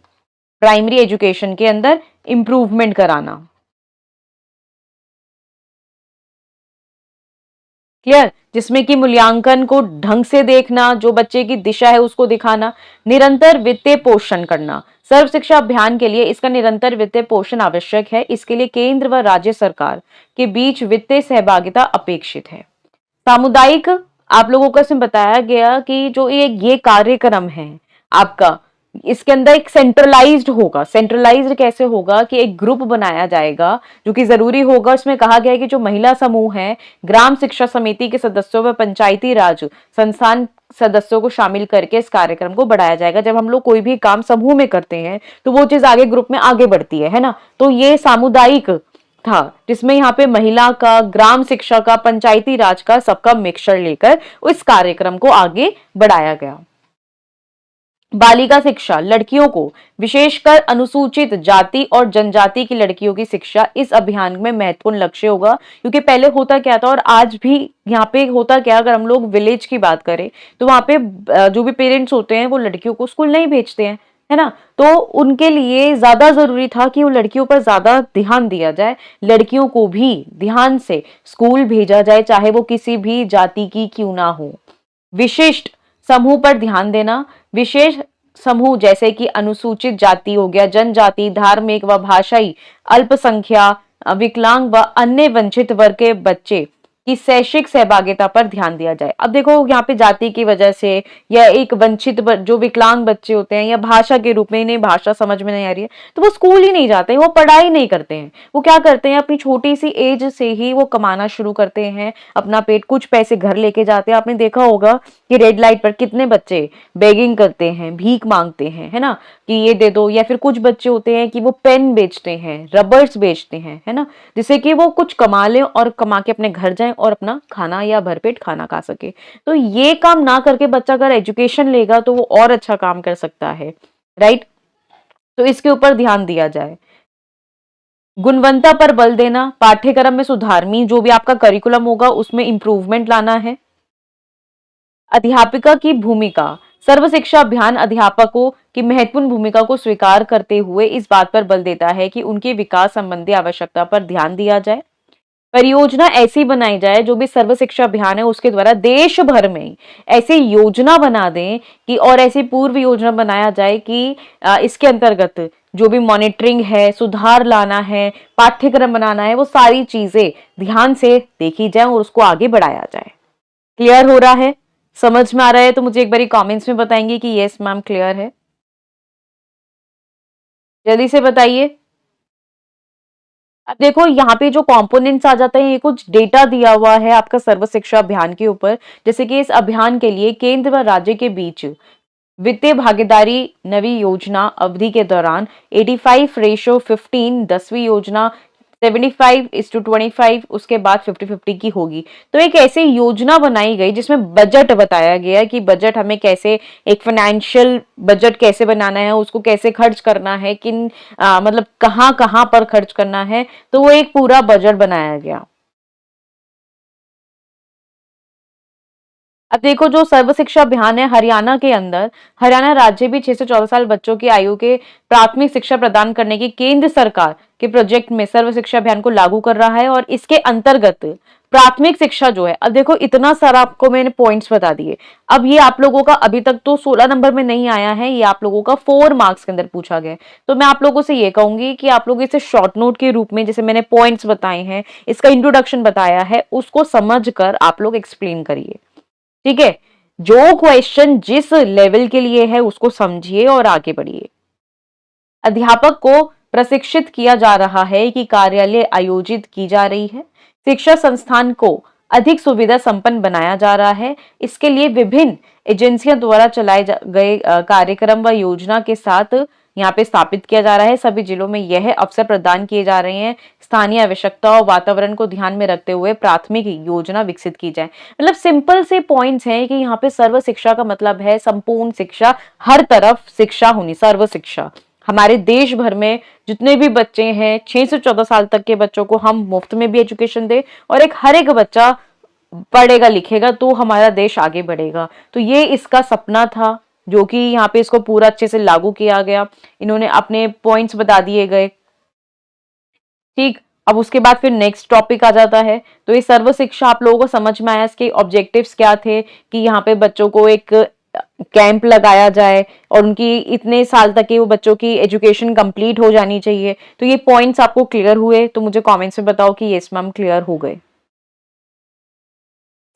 प्राइमरी एजुकेशन के अंदर इंप्रूवमेंट कराना। क्लियर, जिसमें कि मूल्यांकन को ढंग से देखना, जो बच्चे की दिशा है उसको दिखाना, निरंतर वित्तीय पोषण करना। सर्व शिक्षा अभियान के लिए इसका निरंतर वित्तीय पोषण आवश्यक है। इसके लिए केंद्र व राज्य सरकार के बीच वित्तीय सहभागिता अपेक्षित है। सामुदायिक, आप लोगों को इसमें बताया गया कि जो ये कार्यक्रम है आपका, इसके अंदर एक सेंट्रलाइज्ड होगा। सेंट्रलाइज्ड कैसे होगा कि एक ग्रुप बनाया जाएगा जो कि जरूरी होगा। इसमें कहा गया है कि जो महिला समूह है, ग्राम शिक्षा समिति के सदस्यों व पंचायती राज संस्थान सदस्यों को शामिल करके इस कार्यक्रम को बढ़ाया जाएगा। जब हम लोग कोई भी काम समूह में करते हैं तो वो चीज आगे ग्रुप में आगे बढ़ती है ना। तो ये सामुदायिक था जिसमें यहाँ पे महिला का, ग्राम शिक्षा का, पंचायती राज का, सबका मिक्सचर लेकर इस कार्यक्रम को आगे बढ़ाया गया। बालिका शिक्षा, लड़कियों को, विशेषकर अनुसूचित जाति और जनजाति की लड़कियों की शिक्षा इस अभियान में महत्वपूर्ण लक्ष्य होगा। क्योंकि पहले होता क्या था और आज भी यहाँ पे होता क्या, अगर हम लोग विलेज की बात करें तो वहां पे जो भी पेरेंट्स होते हैं वो लड़कियों को स्कूल नहीं भेजते हैं, है ना। तो उनके लिए ज्यादा जरूरी था कि वो लड़कियों पर ज्यादा ध्यान दिया जाए, लड़कियों को भी ध्यान से स्कूल भेजा जाए, चाहे वो किसी भी जाति की क्यों ना हो। विशिष्ट समूह पर ध्यान देना, विशेष समूह जैसे कि अनुसूचित जाति हो गया, जनजाति, धार्मिक व भाषाई अल्पसंख्या, विकलांग व अन्य वंचित वर्ग के बच्चे की शैक्षिक सहभागिता पर ध्यान दिया जाए। अब देखो यहाँ पे जाति की वजह से या एक वंचित जो विकलांग बच्चे होते हैं या भाषा के रूप में इन्हें भाषा समझ में नहीं आ रही है तो वो स्कूल ही नहीं जाते हैं, वो पढ़ाई नहीं करते हैं। वो क्या करते हैं, अपनी छोटी सी एज से ही वो कमाना शुरू करते हैं, अपना पेट, कुछ पैसे घर लेके जाते हैं। आपने देखा होगा कि रेड लाइट पर कितने बच्चे बेगिंग करते हैं, भीख मांगते हैं, है ना, कि ये दे दो। या फिर कुछ बच्चे होते हैं कि वो पेन बेचते हैं, रबर्स बेचते हैं, है ना, जिससे कि वो कुछ कमा लें और कमा के अपने घर जाएं और अपना खाना या भरपेट खाना खा सके। तो ये काम ना करके बच्चा अगर एजुकेशन लेगा तो वो और अच्छा काम कर सकता है, राइट। तो इसके ऊपर ध्यान दिया जाए। गुणवत्ता पर बल देना, पाठ्यक्रम में सुधार, जो भी आपका करिकुलम होगा उसमें इंप्रूवमेंट लाना है। अध्यापिका की भूमिका, सर्व शिक्षा अभियान अध्यापकों की महत्वपूर्ण भूमिका को स्वीकार करते हुए इस बात पर बल देता है कि उनके विकास संबंधी आवश्यकता पर ध्यान दिया जाए। परियोजना ऐसी बनाई जाए, जो भी सर्व शिक्षा अभियान है उसके द्वारा देश भर में ऐसी योजना बना दें कि, और ऐसी पूर्व योजना बनाया जाए कि इसके अंतर्गत जो भी मॉनिटरिंग है, सुधार लाना है, पाठ्यक्रम बनाना है, वो सारी चीजें ध्यान से देखी जाए और उसको आगे बढ़ाया जाए। क्लियर हो रहा है। समझ में आ रहा है तो मुझे एक बारी कमेंट्स में बताएंगे कि यस मैम क्लियर है। जल्दी से बताइए। अब देखो यहाँ पे जो कंपोनेंट्स आ जाते हैं, ये कुछ डेटा दिया हुआ है आपका सर्व शिक्षा अभियान के ऊपर। जैसे कि इस अभियान के लिए केंद्र व राज्य के बीच वित्तीय भागीदारी नवी योजना अवधि के दौरान 85:15 10वीं योजना 75:25 उसके बाद 50-50 की होगी। तो एक ऐसी योजना बनाई गई जिसमें बजट बताया गया कि बजट हमें कैसे, एक फाइनेंशियल बजट कैसे बनाना है, उसको कैसे खर्च करना है, किन मतलब कहाँ कहाँ पर खर्च करना है। तो वो एक पूरा बजट बनाया गया। अब देखो जो सर्व शिक्षा अभियान है हरियाणा के अंदर, हरियाणा राज्य भी 6 से 14 साल बच्चों की आयु के प्राथमिक शिक्षा प्रदान करने की केंद्र सरकार के प्रोजेक्ट में सर्व शिक्षा अभियान को लागू कर रहा है। और इसके अंतर्गत प्राथमिक शिक्षा जो है, अब देखो इतना सारा आपको मैंने पॉइंट्स बता दिए। अब ये आप लोगों का अभी तक तो 16 नंबर में नहीं आया है, ये आप लोगों का 4 मार्क्स के अंदर पूछा गया है। तो मैं आप लोगों से ये कहूंगी कि आप लोग इसे शॉर्ट नोट के रूप में, जैसे मैंने पॉइंट्स बताए हैं, इसका इंट्रोडक्शन बताया है, उसको समझ कर आप लोग एक्सप्लेन करिए। ठीक है, जो क्वेश्चन जिस लेवल के लिए है उसको समझिए और आगे बढ़िए। अध्यापक को प्रशिक्षित किया जा रहा है कि कार्यालय आयोजित की जा रही है। शिक्षा संस्थान को अधिक सुविधा संपन्न बनाया जा रहा है। इसके लिए विभिन्न एजेंसियों द्वारा चलाए गए कार्यक्रम व योजना के साथ यहाँ पे स्थापित किया जा रहा है। सभी जिलों में यह अवसर प्रदान किए जा रहे हैं। स्थानीय आवश्यकता और वातावरण को ध्यान में रखते हुए प्राथमिक योजना विकसित की जाए। मतलब सिंपल से पॉइंट्स हैं कि यहाँ पे सर्व शिक्षा का मतलब है संपूर्ण शिक्षा, हर तरफ शिक्षा होनी, सर्व शिक्षा। हमारे देश भर में जितने भी बच्चे हैं 6 से 14 साल तक के बच्चों को हम मुफ्त में भी एजुकेशन दे, और एक हर एक बच्चा पढ़ेगा लिखेगा तो हमारा देश आगे बढ़ेगा। तो ये इसका सपना था, जो कि यहाँ पे इसको पूरा अच्छे से लागू किया गया। इन्होंने अपने पॉइंट्स बता दिए गए। ठीक, अब उसके बाद फिर नेक्स्ट टॉपिक आ जाता है। तो ये सर्व शिक्षा आप लोगों को समझ में आया, इसके ऑब्जेक्टिव्स क्या थे कि यहाँ पे बच्चों को एक कैंप लगाया जाए और उनकी इतने साल तक की वो बच्चों की एजुकेशन कंप्लीट हो जानी चाहिए। तो ये पॉइंट्स आपको क्लियर हुए तो मुझे कमेंट्स में बताओ कि यस मैम क्लियर हो गए।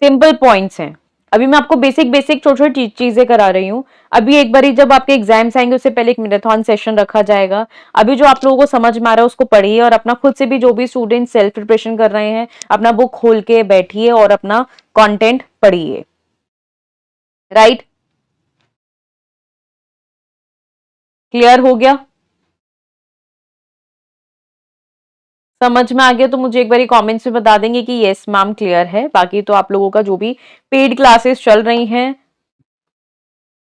सिंपल पॉइंट्स हैं। अभी मैं आपको बेसिक बेसिक छोटी छोटी चीजें करा रही हूँ। अभी एक बारी जब आपके एग्जाम्स आएंगे उससे पहले एक मैराथन सेशन रखा जाएगा। अभी जो आप लोगों को समझ में आ रहा है उसको पढ़िए, और अपना खुद से भी जो भी स्टूडेंट सेल्फ प्रिपरेशन कर रहे हैं अपना बुक खोल के बैठिए और अपना कंटेंट पढ़िए। राइट, क्लियर हो गया? समझ में आ गया तो मुझे एक बारी कमेंट्स में बता देंगे कि यस मैम क्लियर है। बाकी तो आप लोगों का जो भी पेड क्लासेस चल रही हैं,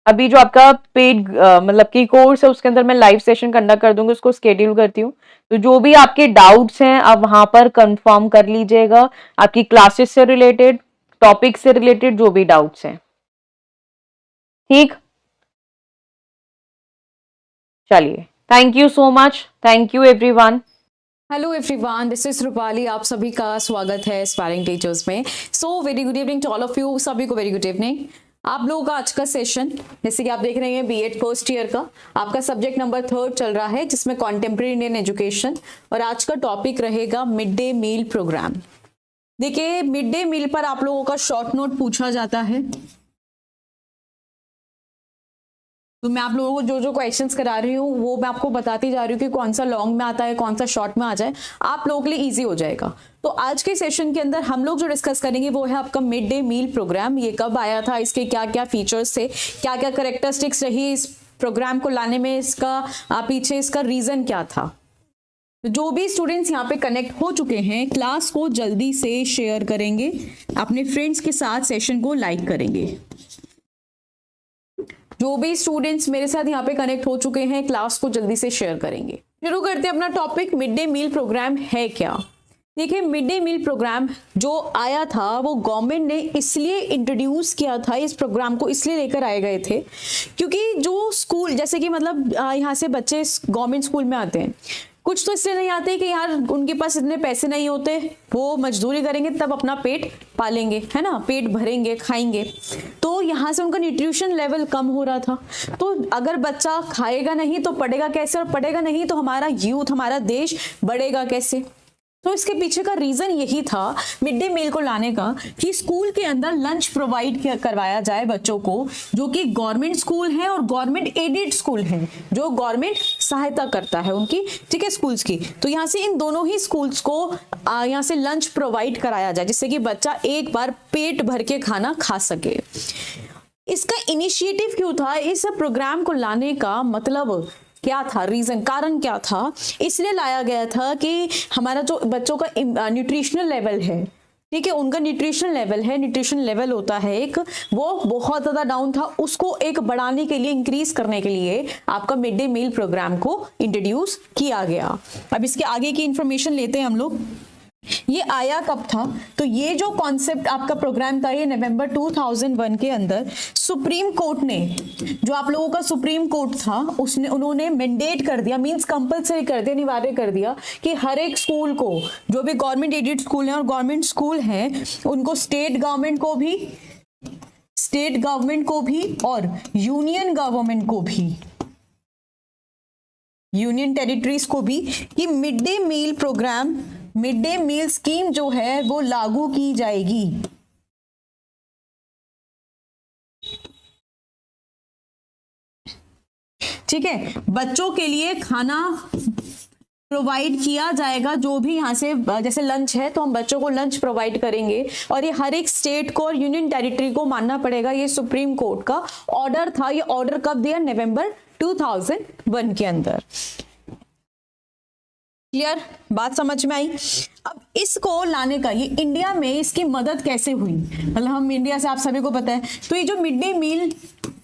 अभी जो आपका पेड मतलब की कोर्स है उसके अंदर मैं लाइव सेशन कंडक्ट कर दूंगी, उसको स्केड्यूल करती हूँ। तो जो भी आपके डाउट्स हैं आप वहां पर कंफर्म कर लीजिएगा, आपकी क्लासेस से रिलेटेड, टॉपिक से रिलेटेड जो भी डाउट्स हैं। ठीक, चलिए, thank you so much, thank you everyone. Hello everyone, this is Rupali. आप सभी का स्वागत है एस्पायरिंग टीचर्स में। So very good evening to all of you, सभी को वेरी गुड इवनिंग। आप लोगों का आज का सेशन, जैसे कि आप देख रहे हैं, बीएड फर्स्ट ईयर का आपका सब्जेक्ट नंबर 3 चल रहा है, जिसमें कॉन्टेम्प्रेरी इंडियन एजुकेशन, और आज का टॉपिक रहेगा मिड डे मील प्रोग्राम। देखिए, मिड डे मील पर आप लोगों का शॉर्ट नोट पूछा जाता है। तो मैं आप लोगों को जो जो क्वेश्चंस करा रही हूँ वो मैं आपको बताती जा रही हूँ कि कौन सा लॉन्ग में आता है, कौन सा शॉर्ट में आ जाए, आप लोगों के लिए इजी हो जाएगा। तो आज के सेशन के अंदर हम लोग जो डिस्कस करेंगे वो है आपका मिड डे मील प्रोग्राम। ये कब आया था, इसके क्या क्या फीचर्स थे, क्या क्या करेक्टरिस्टिक्स रही इस प्रोग्राम को लाने में, इसका पीछे इसका रीजन क्या था। तो जो भी स्टूडेंट्स यहाँ पे कनेक्ट हो चुके हैं, क्लास को जल्दी से शेयर करेंगे, अपने फ्रेंड्स के साथ सेशन को लाइक करेंगे। जो भी स्टूडेंट्स मेरे साथ यहाँ पे कनेक्ट हो चुके हैं, क्लास को जल्दी से शेयर करेंगे। शुरू करते हैं अपना topic, mid day meal program है क्या। देखिए, मिड डे मील प्रोग्राम जो आया था वो गवर्नमेंट ने इसलिए इंट्रोड्यूस किया था, इस प्रोग्राम को इसलिए लेकर आए गए थे क्योंकि जो स्कूल, जैसे कि मतलब यहाँ से बच्चे गवर्नमेंट स्कूल में आते हैं, कुछ तो इसलिए नहीं आते कि यार उनके पास इतने पैसे नहीं होते, वो मजदूरी करेंगे तब अपना पेट पालेंगे, है ना, पेट भरेंगे, खाएंगे। तो यहाँ से उनका न्यूट्रिशन लेवल कम हो रहा था। तो अगर बच्चा खाएगा नहीं तो पढ़ेगा कैसे, और पढ़ेगा नहीं तो हमारा यूथ, हमारा देश बढ़ेगा कैसे। तो इसके पीछे का रीजन यही था मिड डे मील को लाने का कि स्कूल के अंदर लंच प्रोवाइड करवाया जाए बच्चों को, जो कि गवर्नमेंट स्कूल है और गवर्नमेंट एडेड स्कूल है, जो गवर्नमेंट सहायता करता है उनकी, ठीक है, स्कूल्स की। तो यहाँ से इन दोनों ही स्कूल्स को यहाँ से लंच प्रोवाइड कराया जाए, जिससे कि बच्चा एक बार पेट भर के खाना खा सके। इसका इनिशिएटिव क्यों था, इस प्रोग्राम को लाने का मतलब क्या था, रीजन, कारण क्या था? इसलिए लाया गया था कि हमारा जो बच्चों का न्यूट्रिशनल लेवल है, ठीक है, उनका न्यूट्रिशन लेवल होता है एक, वो बहुत ज़्यादा डाउन था, उसको एक बढ़ाने के लिए, इंक्रीज करने के लिए आपका मिड डे मील प्रोग्राम को इंट्रोड्यूस किया गया। अब इसके आगे की इंफॉर्मेशन लेते हैं हम लोग। ये आया कब था? तो ये जो कॉन्सेप्ट आपका प्रोग्राम था, ये नवंबर 2001 के अंदर सुप्रीम कोर्ट ने, जो आप लोगों का सुप्रीम कोर्ट था, उन्होंने मैंडेट कर दिया, मींस कंपलसरी कर दिया, अनिवार्य कर दिया कि हर एक स्कूल को, जो भी गवर्नमेंट एडेड स्कूल हैं और गवर्नमेंट स्कूल हैं, उनको स्टेट गवर्नमेंट को भी और यूनियन गवर्नमेंट को भी, यूनियन टेरिटरीज को भी, कि mid day meal program, mid day meal scheme जो है वो लागू की जाएगी। ठीक है, बच्चों के लिए खाना प्रोवाइड किया जाएगा, जो भी यहाँ से, जैसे लंच है तो हम बच्चों को लंच प्रोवाइड करेंगे, और ये हर एक स्टेट को और यूनियन टेरिटरी को मानना पड़ेगा। ये सुप्रीम कोर्ट का ऑर्डर था। ये ऑर्डर कब दिया? नवंबर 2001 के अंदर। क्लियर, बात समझ में आई? अब इसको लाने का, ये इंडिया में इसकी मदद कैसे हुई, मतलब हम इंडिया से, आप सभी को पता है, तो ये जो मिड डे मील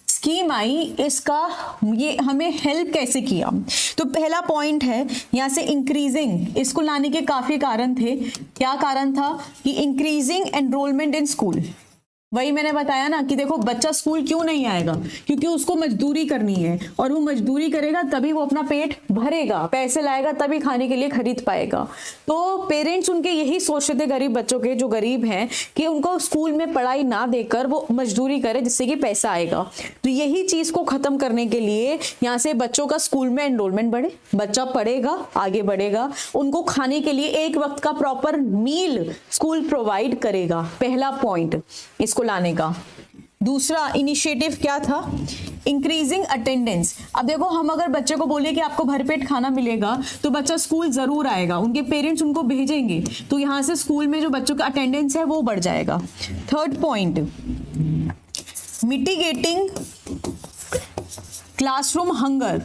स्कीम आई, इसका ये हमें हेल्प कैसे किया? तो पहला पॉइंट है यहाँ से इंक्रीजिंग, इसको लाने के काफी कारण थे। क्या कारण था? कि इंक्रीजिंग एनरोलमेंट इन स्कूल। वही मैंने बताया ना कि देखो, बच्चा स्कूल क्यों नहीं आएगा? क्योंकि उसको मजदूरी करनी है, और वो मजदूरी करेगा तभी वो अपना पेट भरेगा, पैसे लाएगा तभी खाने के लिए खरीद पाएगा। तो पेरेंट्स उनके यही सोचते थे, गरीब बच्चों के, जो गरीब हैं, कि उनको स्कूल में पढ़ाई ना देकर वो मजदूरी करे, जिससे कि पैसा आएगा। तो यही चीज को खत्म करने के लिए यहाँ से बच्चों का स्कूल में एनरोलमेंट बढ़े, बच्चा पढ़ेगा, आगे बढ़ेगा, उनको खाने के लिए एक वक्त का प्रॉपर मील स्कूल प्रोवाइड करेगा। पहला पॉइंट इसको लाने का। दूसरा इनिशिएटिव क्या था? Increasing attendance. अब देखो, हम अगर बच्चे को बोले कि आपको भरपेट खाना मिलेगा, तो बच्चा स्कूल जरूर आएगा, उनके पेरेंट्स उनको भेजेंगे, तो यहां से स्कूल में जो बच्चों का अटेंडेंस है वो बढ़ जाएगा। Third point, mitigating classroom hunger.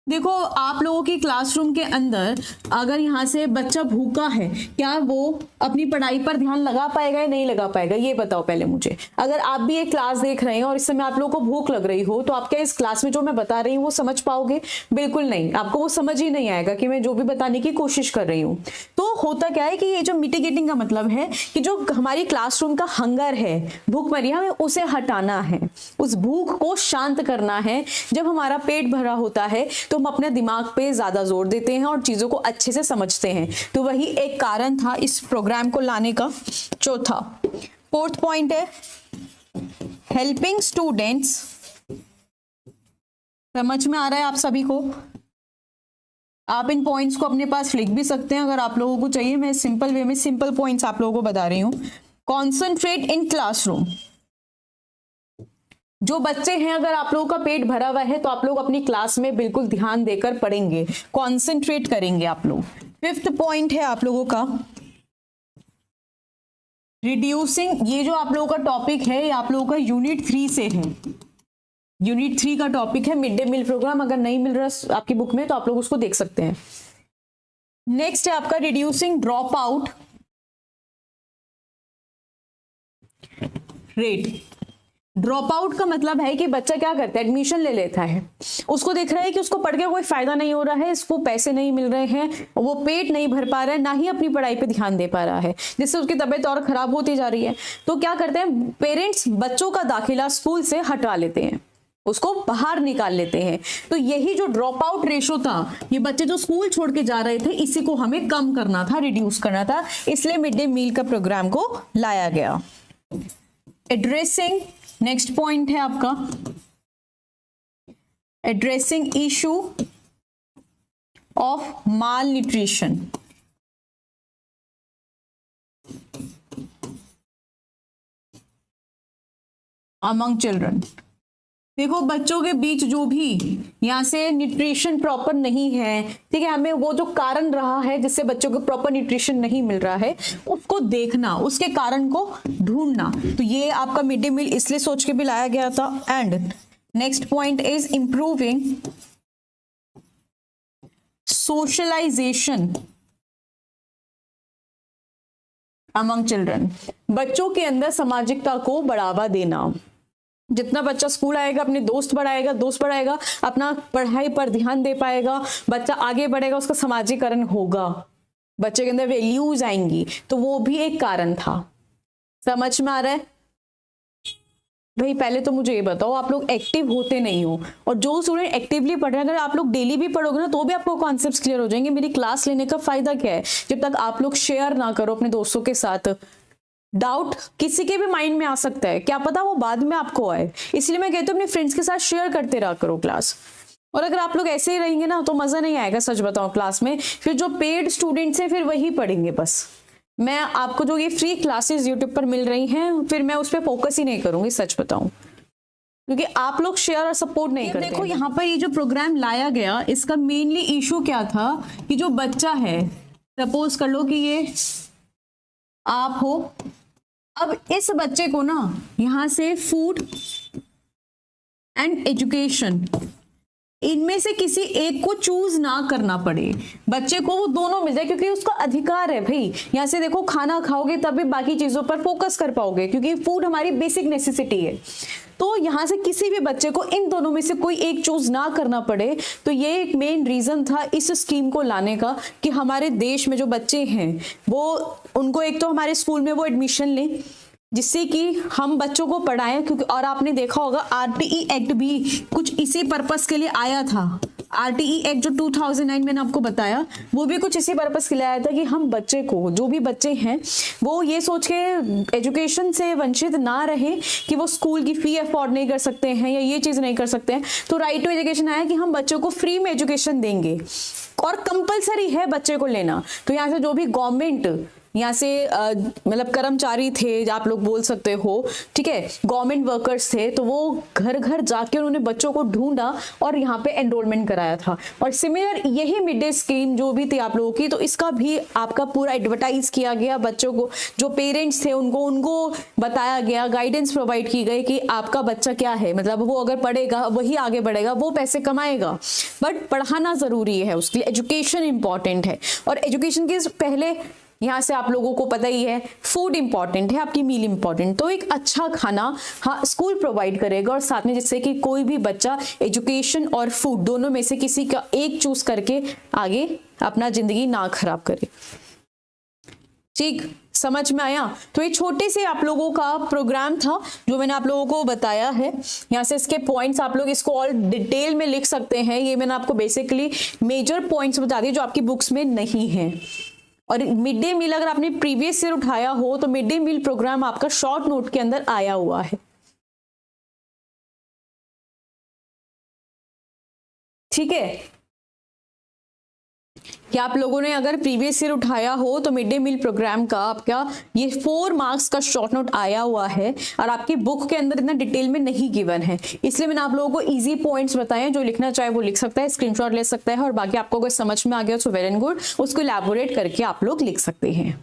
देखो, आप लोगों की क्लासरूम के अंदर अगर यहाँ से बच्चा भूखा है, क्या वो अपनी पढ़ाई पर ध्यान लगा पाएगा या नहीं लगा पाएगा? ये बताओ पहले मुझे। अगर आप भी एक क्लास देख रहे हैं और इस समय आप लोगों को भूख लग रही हो, तो आप क्या इस क्लास में जो मैं बता रही हूँ वो समझ पाओगे? बिल्कुल नहीं, आपको वो समझ ही नहीं आएगा कि मैं जो भी बताने की कोशिश कर रही हूँ। तो होता क्या है कि ये जो मिटिगेटिंग का मतलब है कि जो हमारी क्लासरूम का हंगर है, भूखमरी, हमें उसे हटाना है, उस भूख को शांत करना है। जब हमारा पेट भरा होता है तो हम अपने दिमाग पे ज्यादा जोर देते हैं और चीजों को अच्छे से समझते हैं। तो वही एक कारण था इस प्रोग्राम को लाने का। चौथा, फोर्थ पॉइंट है हेल्पिंग स्टूडेंट्स। समझ में आ रहा है आप सभी को? आप इन पॉइंट्स को अपने पास लिख भी सकते हैं अगर आप लोगों को चाहिए। मैं सिंपल वे में सिंपल पॉइंट्स आप लोगों को बता रही हूँ। Concentrate in classroom. जो बच्चे हैं, अगर आप लोगों का पेट भरा हुआ है तो आप लोग अपनी क्लास में बिल्कुल ध्यान देकर पढ़ेंगे, कॉन्सेंट्रेट करेंगे आप लोग। फिफ्थ पॉइंट है आप लोगों का रिड्यूसिंग। ये जो आप लोगों का टॉपिक है, ये आप लोगों का यूनिट 3 से है। यूनिट 3 का टॉपिक है मिड डे मील प्रोग्राम। अगर नहीं मिल रहा आपकी बुक में तो आप लोग उसको देख सकते हैं। नेक्स्ट है आपका reducing drop out rate. Drop out का मतलब है कि बच्चा क्या करता है, एडमिशन ले लेता है, उसको देख रहा है कि उसको पढ़ के कोई फायदा नहीं हो रहा है, इसको पैसे नहीं मिल रहे हैं, वो पेट नहीं भर पा रहा है, ना ही अपनी पढ़ाई पे ध्यान दे पा रहा है, जिससे उसकी तबीयत और खराब होती जा रही है। तो क्या करते हैं पेरेंट्स, बच्चों का दाखिला स्कूल से हटा लेते हैं, उसको बाहर निकाल लेते हैं। तो यही जो ड्रॉप आउट रेशो था, ये बच्चे जो स्कूल छोड़ के जा रहे थे, इसी को हमें कम करना था, रिड्यूस करना था। इसलिए मिड डे मील का प्रोग्राम को लाया गया। एड्रेसिंग, नेक्स्ट पॉइंट है आपका addressing issue of mall nutrition. Among children. देखो बच्चों के बीच जो भी यहाँ से न्यूट्रिशन प्रॉपर नहीं है, ठीक है, हमें वो जो कारण रहा है जिससे बच्चों को प्रॉपर न्यूट्रिशन नहीं मिल रहा है उसको देखना, उसके कारण को ढूंढना। तो ये आपका मिड डे मील इसलिए सोच के भी लाया गया था। And next point is improving socialization among children. बच्चों के अंदर सामाजिकता को बढ़ावा देना। जितना बच्चा स्कूल आएगा अपने दोस्त बढ़ाएगा, अपना पढ़ाई पर ध्यान दे पाएगा, बच्चा आगे बढ़ेगा, उसका समाजीकरण होगा, बच्चे के अंदर वैल्यूज आएंगी। तो वो भी एक कारण था। समझ में आ रहा है भाई? पहले तो मुझे ये बताओ, आप लोग एक्टिव होते नहीं हो, और जो स्टूडेंट एक्टिवली पढ़ रहे हैं, अगर आप लोग डेली भी पढ़ोगे ना तो भी आपको कॉन्सेप्ट्स क्लियर हो जाएंगे। मेरी क्लास लेने का फायदा क्या है जब तक आप लोग शेयर ना करो अपने दोस्तों के साथ। डाउट किसी के भी माइंड में आ सकता है, क्या पता वो बाद में आपको आए, इसलिए मैं कहती हूँ अपने फ्रेंड्स के साथ शेयर करते रहा करो क्लास। और अगर आप लोग ऐसे ही रहेंगे ना तो मजा नहीं आएगा, सच बताऊं क्लास में। फिर जो पेड स्टूडेंट्स हैं फिर वही पढ़ेंगे बस। मैं आपको जो ये फ्री क्लासेस यूट्यूब पर मिल रही हैं फिर मैं उस पर फोकस ही नहीं करूंगी, सच बताऊं, क्योंकि आप लोग शेयर और सपोर्ट नहीं करते। देखो यहाँ पर ये जो प्रोग्राम लाया गया इसका मेनली इशू क्या था कि जो बच्चा है, सपोज कर लो कि ये आप हो, अब इस बच्चे को ना यहां से फूड एंड एजुकेशन इनमें से किसी एक को चूज ना करना पड़े, बच्चे को वो दोनों मिल जाए, क्योंकि उसका अधिकार है भाई। यहाँ से देखो खाना खाओगे तभी बाकी चीजों पर फोकस कर पाओगे, क्योंकि फूड हमारी बेसिक नेसेसिटी है। तो यहाँ से किसी भी बच्चे को इन दोनों में से कोई एक चूज ना करना पड़े। तो ये एक मेन रीजन था इस स्कीम को लाने का, कि हमारे देश में जो बच्चे हैं वो उनको एक तो हमारे स्कूल में वो एडमिशन लें जिससे कि हम बच्चों को पढ़ाएं। क्योंकि और आपने देखा होगा आरटीई एक्ट भी कुछ इसी पर्पस के लिए आया था। आरटीई एक्ट जो 2009 मैंने आपको बताया वो भी कुछ इसी पर्पस के लिए आया था कि हम बच्चे को, जो भी बच्चे हैं वो ये सोच के एजुकेशन से वंचित ना रहे कि वो स्कूल की फी अफोर्ड नहीं कर सकते हैं या ये चीज़ नहीं कर सकते हैं। तो राइट टू एजुकेशन आया कि हम बच्चों को फ्री में एजुकेशन देंगे और कंपलसरी है बच्चे को लेना। तो यहाँ से जो भी गवर्नमेंट यहाँ से मतलब कर्मचारी थे, आप लोग बोल सकते हो, ठीक है, गवर्नमेंट वर्कर्स थे, तो वो घर घर जाके उन्होंने बच्चों को ढूंढा और यहाँ पे एनरोलमेंट कराया था। और सिमिलर यही मिड डे स्कीम जो भी थी आप लोगों की, तो इसका भी आपका पूरा एडवर्टाइज किया गया, बच्चों को जो पेरेंट्स थे उनको बताया गया, गाइडेंस प्रोवाइड की गई कि आपका बच्चा क्या है, मतलब वो अगर पढ़ेगा वही आगे बढ़ेगा, वो पैसे कमाएगा, बट पढ़ाना जरूरी है, उसके लिए एजुकेशन इंपॉर्टेंट है। और एजुकेशन के पहले यहाँ से आप लोगों को पता ही है फूड इंपॉर्टेंट है, आपकी मील इंपॉर्टेंट। तो एक अच्छा खाना हाँ स्कूल प्रोवाइड करेगा और साथ में जिससे कि कोई भी बच्चा एजुकेशन और फूड दोनों में से किसी का एक चूज करके आगे अपना जिंदगी ना खराब करे। ठीक, समझ में आया? तो ये छोटे से आप लोगों का प्रोग्राम था जो मैंने आप लोगों को बताया है। यहाँ से इसके पॉइंट्स आप लोग इसको और डिटेल में लिख सकते हैं। ये मैंने आपको बेसिकली मेजर पॉइंट्स बता दिए जो आपकी बुक्स में नहीं है। और मिड डे मील अगर आपने प्रीवियस ईयर उठाया हो तो मिड डे मील प्रोग्राम आपका शॉर्ट नोट के अंदर आया हुआ है। ठीक है, क्या आप लोगों ने अगर प्रीवियस ईयर उठाया हो तो मिड डे मील प्रोग्राम का आपका ये 4 मार्क्स का शॉर्ट नोट आया हुआ है और आपकी बुक के अंदर इतना डिटेल में नहीं गिवन है, इसलिए मैंने आप लोगों को इजी पॉइंट्स बताए। जो लिखना चाहे वो लिख सकता है, स्क्रीनशॉट ले सकता है, और बाकी आपको अगर समझ में आ गया तो वेल एंड गुड, उसको इलैबोरेट करके आप लोग लिख सकते हैं।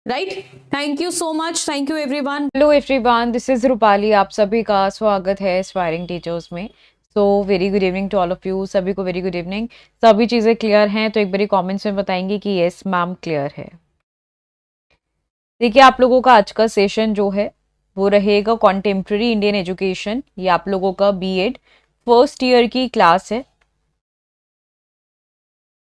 Right, thank you so much, thank you everyone. Hello everyone, this is Rupali, आप सभी का स्वागत है एस्पायरिंग टीचर्स में। So very good evening to all of you, सभी को वेरी गुड इवनिंग। सभी चीज़ें क्लियर हैं तो एक बारी कमेंट्स में बताएंगे कि यस मैम क्लियर है। देखिए, आप लोगों का आज का सेशन जो है वो रहेगा कॉन्टेम्प्रेरी इंडियन एजुकेशन। ये आप लोगों का बीएड फर्स्ट ईयर की क्लास है,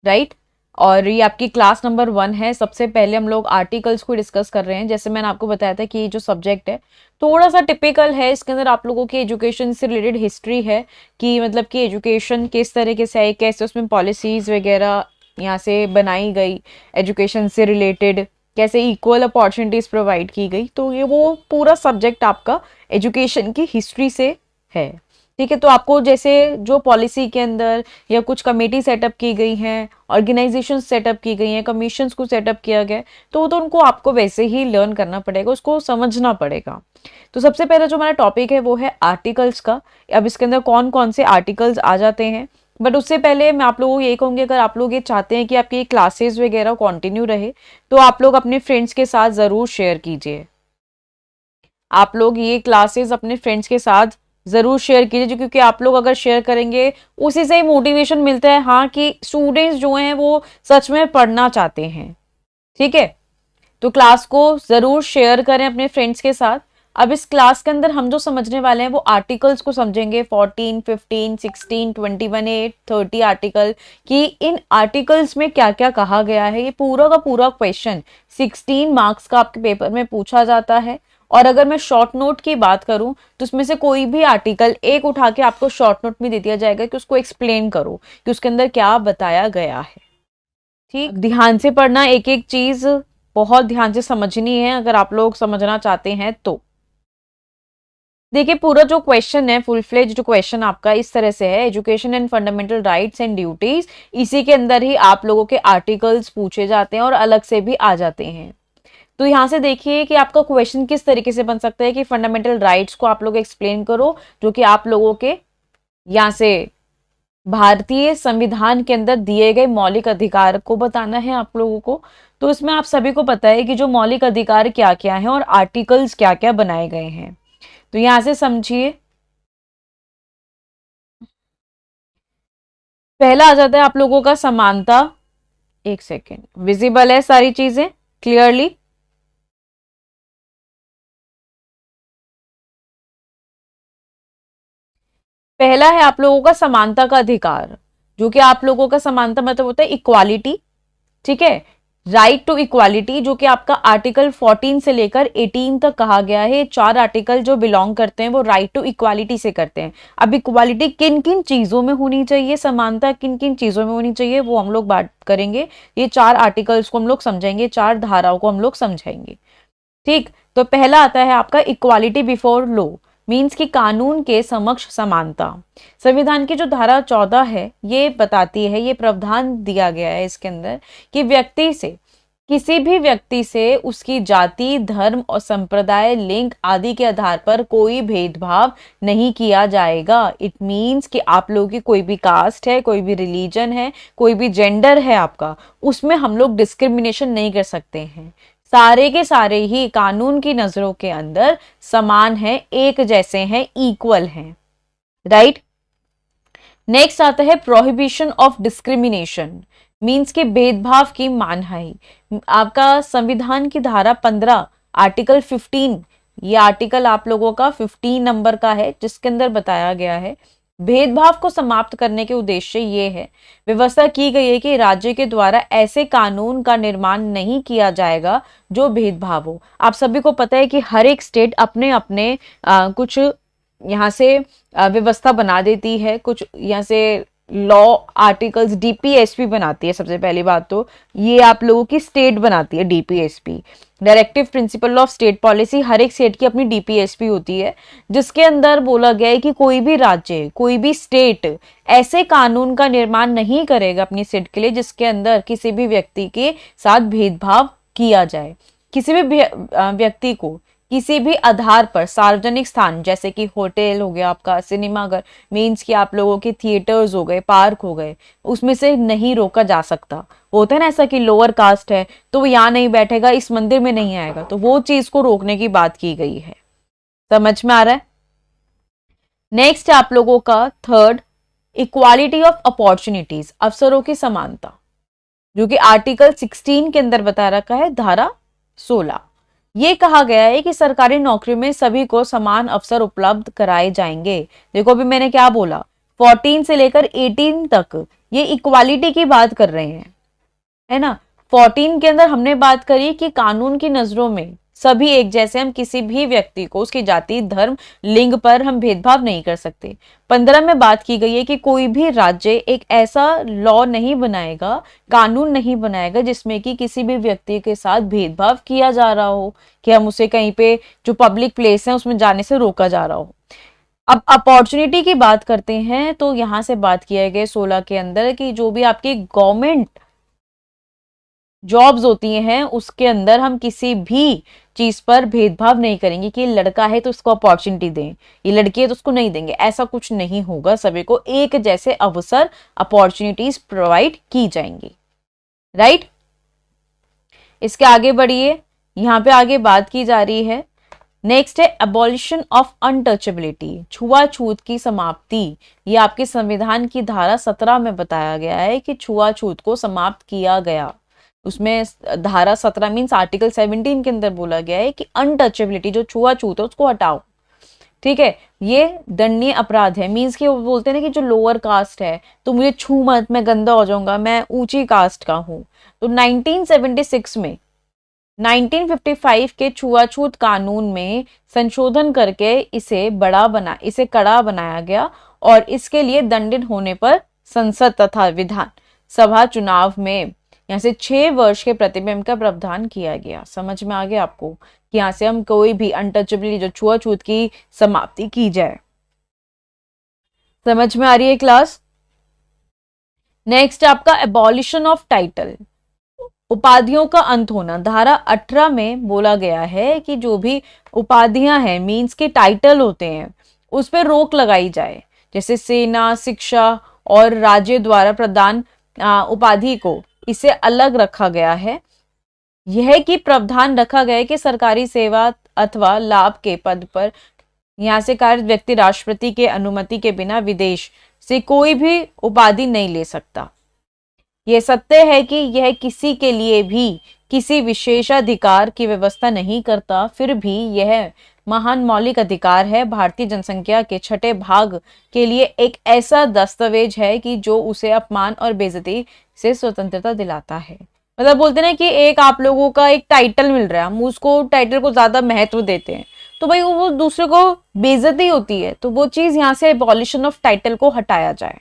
राइट? और ये आपकी क्लास नंबर 1 है। सबसे पहले हम लोग आर्टिकल्स को डिस्कस कर रहे हैं। जैसे मैंने आपको बताया था कि ये जो सब्जेक्ट है थोड़ा सा टिपिकल है, इसके अंदर आप लोगों की एजुकेशन से रिलेटेड हिस्ट्री है कि मतलब कि एजुकेशन किस तरीके से आई, कैसे उसमें पॉलिसीज वगैरह यहाँ से बनाई गई, एजुकेशन से रिलेटेड कैसे इक्वल अपॉर्चुनिटीज प्रोवाइड की गई। तो ये वो पूरा सब्जेक्ट आपका एजुकेशन की हिस्ट्री से है। ठीक है, तो आपको जैसे जो पॉलिसी के अंदर या कुछ कमेटी सेटअप की गई हैं, ऑर्गेनाइजेशन सेटअप की गई हैं, कमीशंस को सेटअप किया गया है, तो वो तो उनको आपको वैसे ही लर्न करना पड़ेगा, उसको समझना पड़ेगा। तो सबसे पहला जो हमारा टॉपिक है वो है आर्टिकल्स का। अब इसके अंदर कौन कौन से आर्टिकल्स आ जाते हैं, बट उससे पहले मैं आप लोगों को ये कहूँगी, अगर आप लोग ये चाहते हैं कि आपकी क्लासेस वगैरह कंटिन्यू रहे, तो आप लोग अपने फ्रेंड्स के साथ ज़रूर शेयर कीजिए। आप लोग ये क्लासेस अपने फ्रेंड्स के साथ ज़रूर शेयर कीजिए, क्योंकि आप लोग अगर शेयर करेंगे उसी से ही मोटिवेशन मिलता है, हाँ, कि स्टूडेंट्स जो हैं वो सच में पढ़ना चाहते हैं। ठीक है, तो क्लास को ज़रूर शेयर करें अपने फ्रेंड्स के साथ। अब इस क्लास के अंदर हम जो समझने वाले हैं वो आर्टिकल्स को समझेंगे, 14, 15, 16, 21, 8, 30 आर्टिकल, कि इन आर्टिकल्स में क्या क्या कहा गया है। ये पूरा का पूरा क्वेश्चन 16 मार्क्स का आपके पेपर में पूछा जाता है। और अगर मैं शॉर्ट नोट की बात करूं तो उसमें से कोई भी आर्टिकल एक उठा के आपको शॉर्ट नोट में दे दिया जाएगा कि उसको एक्सप्लेन करो कि उसके अंदर क्या बताया गया है। ठीक, ध्यान से पढ़ना, एक एक चीज बहुत ध्यान से समझनी है अगर आप लोग समझना चाहते हैं तो। देखिए, पूरा जो क्वेश्चन है, फुल फ्लेज जो क्वेश्चन आपका इस तरह से है, education and fundamental rights and duties, इसी के अंदर ही आप लोगों के आर्टिकल्स पूछे जाते हैं और अलग से भी आ जाते हैं। तो यहाँ से देखिए कि आपका क्वेश्चन किस तरीके से बन सकता है कि फंडामेंटल राइट्स को आप लोग एक्सप्लेन करो, जो कि आप लोगों के यहाँ से भारतीय संविधान के अंदर दिए गए मौलिक अधिकार को बताना है आप लोगों को। तो इसमें आप सभी को पता है कि जो मौलिक अधिकार क्या क्या हैं और आर्टिकल्स क्या क्या बनाए गए हैं। तो यहां से समझिए, पहला आ जाता है आप लोगों का समानता। एक सेकेंड, विजिबल है सारी चीजें क्लियरली? पहला है आप लोगों का समानता का अधिकार, जो कि आप लोगों का समानता मतलब होता है इक्वालिटी। ठीक है, राइट टू इक्वालिटी, जो कि आपका आर्टिकल 14 से लेकर 18 तक कहा गया है। चार आर्टिकल जो बिलोंग करते हैं वो राइट टू इक्वालिटी से करते हैं। अब इक्वालिटी किन किन चीजों में होनी चाहिए, समानता किन किन चीजों में होनी चाहिए, वो हम लोग बात करेंगे। ये चार आर्टिकल्स को हम लोग समझेंगे, चार धाराओं को हम लोग समझेंगे। ठीक, तो पहला आता है आपका इक्वालिटी बिफोर लॉ, मीन्स कि कानून के समक्ष समानता। संविधान की जो धारा 14 है ये बताती है, ये प्रावधान दिया गया है इसके अंदर कि व्यक्ति से, किसी भी व्यक्ति से उसकी जाति, धर्म और संप्रदाय, लिंग आदि के आधार पर कोई भेदभाव नहीं किया जाएगा। इट मीन्स कि आप लोगों की कोई भी कास्ट है, कोई भी रिलीजन है, कोई भी जेंडर है आपका, उसमें हम लोग डिस्क्रिमिनेशन नहीं कर सकते हैं। सारे के सारे ही कानून की नजरों के अंदर समान हैं, एक जैसे हैं, इक्वल हैं। राइट, नेक्स्ट आता है प्रोहिबिशन ऑफ डिस्क्रिमिनेशन, मीन्स के भेदभाव की मानहानि। आपका संविधान की धारा 15 आर्टिकल 15, ये आर्टिकल आप लोगों का 15 नंबर का है, जिसके अंदर बताया गया है भेदभाव को समाप्त करने के उद्देश्य ये है, व्यवस्था की गई है कि राज्य के द्वारा ऐसे कानून का निर्माण नहीं किया जाएगा जो भेदभाव हो। आप सभी को पता है कि हर एक स्टेट अपने अपने कुछ यहाँ से व्यवस्था बना देती है, कुछ यहाँ से लॉ आर्टिकल्स, डीपीएसपी बनाती है। सबसे पहली बात तो ये आप लोगों की स्टेट बनाती है DPSP, directive principle of state policy. हर एक स्टेट की अपनी डीपीएसपी होती है, जिसके अंदर बोला गया है कि कोई भी राज्य, कोई भी स्टेट ऐसे कानून का निर्माण नहीं करेगा अपनी स्टेट के लिए जिसके अंदर किसी भी व्यक्ति के साथ भेदभाव किया जाए। किसी भी व्यक्ति को किसी भी आधार पर सार्वजनिक स्थान, जैसे कि होटल हो गया आपका, सिनेमाघर, मीन्स कि आप लोगों के थिएटर्स हो गए, पार्क हो गए, उसमें से नहीं रोका जा सकता। होता है ना ऐसा कि लोअर कास्ट है तो वो यहाँ नहीं बैठेगा, इस मंदिर में नहीं आएगा, तो वो चीज को रोकने की बात की गई है। समझ में आ रहा है? नेक्स्ट आप लोगों का थर्ड, इक्वालिटी ऑफ अपॉर्चुनिटीज, अवसरों की समानता, जो कि आर्टिकल 16 के अंदर बता रखा है, धारा 16। ये कहा गया है कि सरकारी नौकरी में सभी को समान अवसर उपलब्ध कराए जाएंगे। देखो अभी मैंने क्या बोला, 14 से लेकर 18 तक ये इक्वालिटी की बात कर रहे हैं, है ना। 14 के अंदर हमने बात करी कि कानून की नजरों में सभी एक जैसे, हम किसी भी व्यक्ति को उसकी जाति, धर्म, लिंग पर हम भेदभाव नहीं कर सकते। 15 में बात की गई है कि कोई भी राज्य एक ऐसा लॉ नहीं बनाएगा, कानून नहीं बनाएगा जिसमें कि किसी भी व्यक्ति के साथ भेदभाव किया जा रहा हो, कि हम उसे कहीं पे जो पब्लिक प्लेस है उसमें जाने से रोका जा रहा हो। अब अपॉर्चुनिटी की बात करते हैं तो यहां से बात किया गया 16 के अंदर कि जो भी आपकी गवर्नमेंट जॉब्स होती हैं उसके अंदर हम किसी भी चीज पर भेदभाव नहीं करेंगे कि ये लड़का है तो उसको अपॉर्चुनिटी दें, ये लड़की है तो उसको नहीं देंगे, ऐसा कुछ नहीं होगा। सभी को एक जैसे अवसर अपॉर्चुनिटीज प्रोवाइड की जाएंगी, राइट। इसके आगे बढ़िए, यहाँ पे आगे बात की जा रही है। नेक्स्ट है अबॉलिशन ऑफ अनटचेबिलिटी, छुआछूत की समाप्ति। ये आपके संविधान की धारा 17 में बताया गया है कि छुआछूत को समाप्त किया गया। उसमें धारा 17 मीन्स आर्टिकल 17 के अंदर बोला गया है कि अनटचेबिलिटी जो छुआछूत है उसको हटाओ, ठीक है। ये दंडनीय अपराध है, मीन्स कि वो बोलते हैं ना कि जो लोअर कास्ट है तो मुझे छू मत, मैं गंदा हो जाऊंगा, मैं ऊंची कास्ट का हूं। तो 1976 में 1955 के छुआछूत कानून में संशोधन करके इसे कड़ा बनाया गया और इसके लिए दंडित होने पर संसद तथा विधान सभा चुनाव में यहाँ से 6 वर्ष के प्रतिबंध का प्रावधान किया गया। समझ में आ गया आपको कि यहाँ से हम कोई भी अनटचेबिलिटी जो छुआछूत की समाप्ति की जाए। समझ में आ रही है क्लास। नेक्स्ट आपका एबॉलिशन ऑफ टाइटल, उपाधियों का अंत होना। धारा 18 में बोला गया है कि जो भी उपाधियां हैं मीन्स के टाइटल होते हैं उस पर रोक लगाई जाए। जैसे सेना, शिक्षा और राज्य द्वारा प्रदान उपाधि को इसे अलग रखा गया है। यह कि प्रावधान रखा गया है कि सरकारी सेवा अथवा लाभ के पद पर यहाँ से कार्य व्यक्ति राष्ट्रपति के अनुमति के बिना विदेश से कोई भी उपाधि नहीं ले सकता। यह सत्य है कि यह किसी के लिए भी किसी विशेषाधिकार की व्यवस्था नहीं करता, फिर भी यह महान मौलिक अधिकार है। भारतीय जनसंख्या के 6ठे भाग के लिए एक ऐसा दस्तावेज है कि जो उसे अपमान और बेइज्जती से स्वतंत्रता दिलाता है। मतलब बोलते ना कि एक आप लोगों का एक टाइटल मिल रहा है, हम उसको टाइटल को ज्यादा महत्व देते हैं तो भाई वो दूसरे को बेइज्जती होती है, तो वो चीज यहाँ से एबॉलिशन ऑफ टाइटल को हटाया जाए।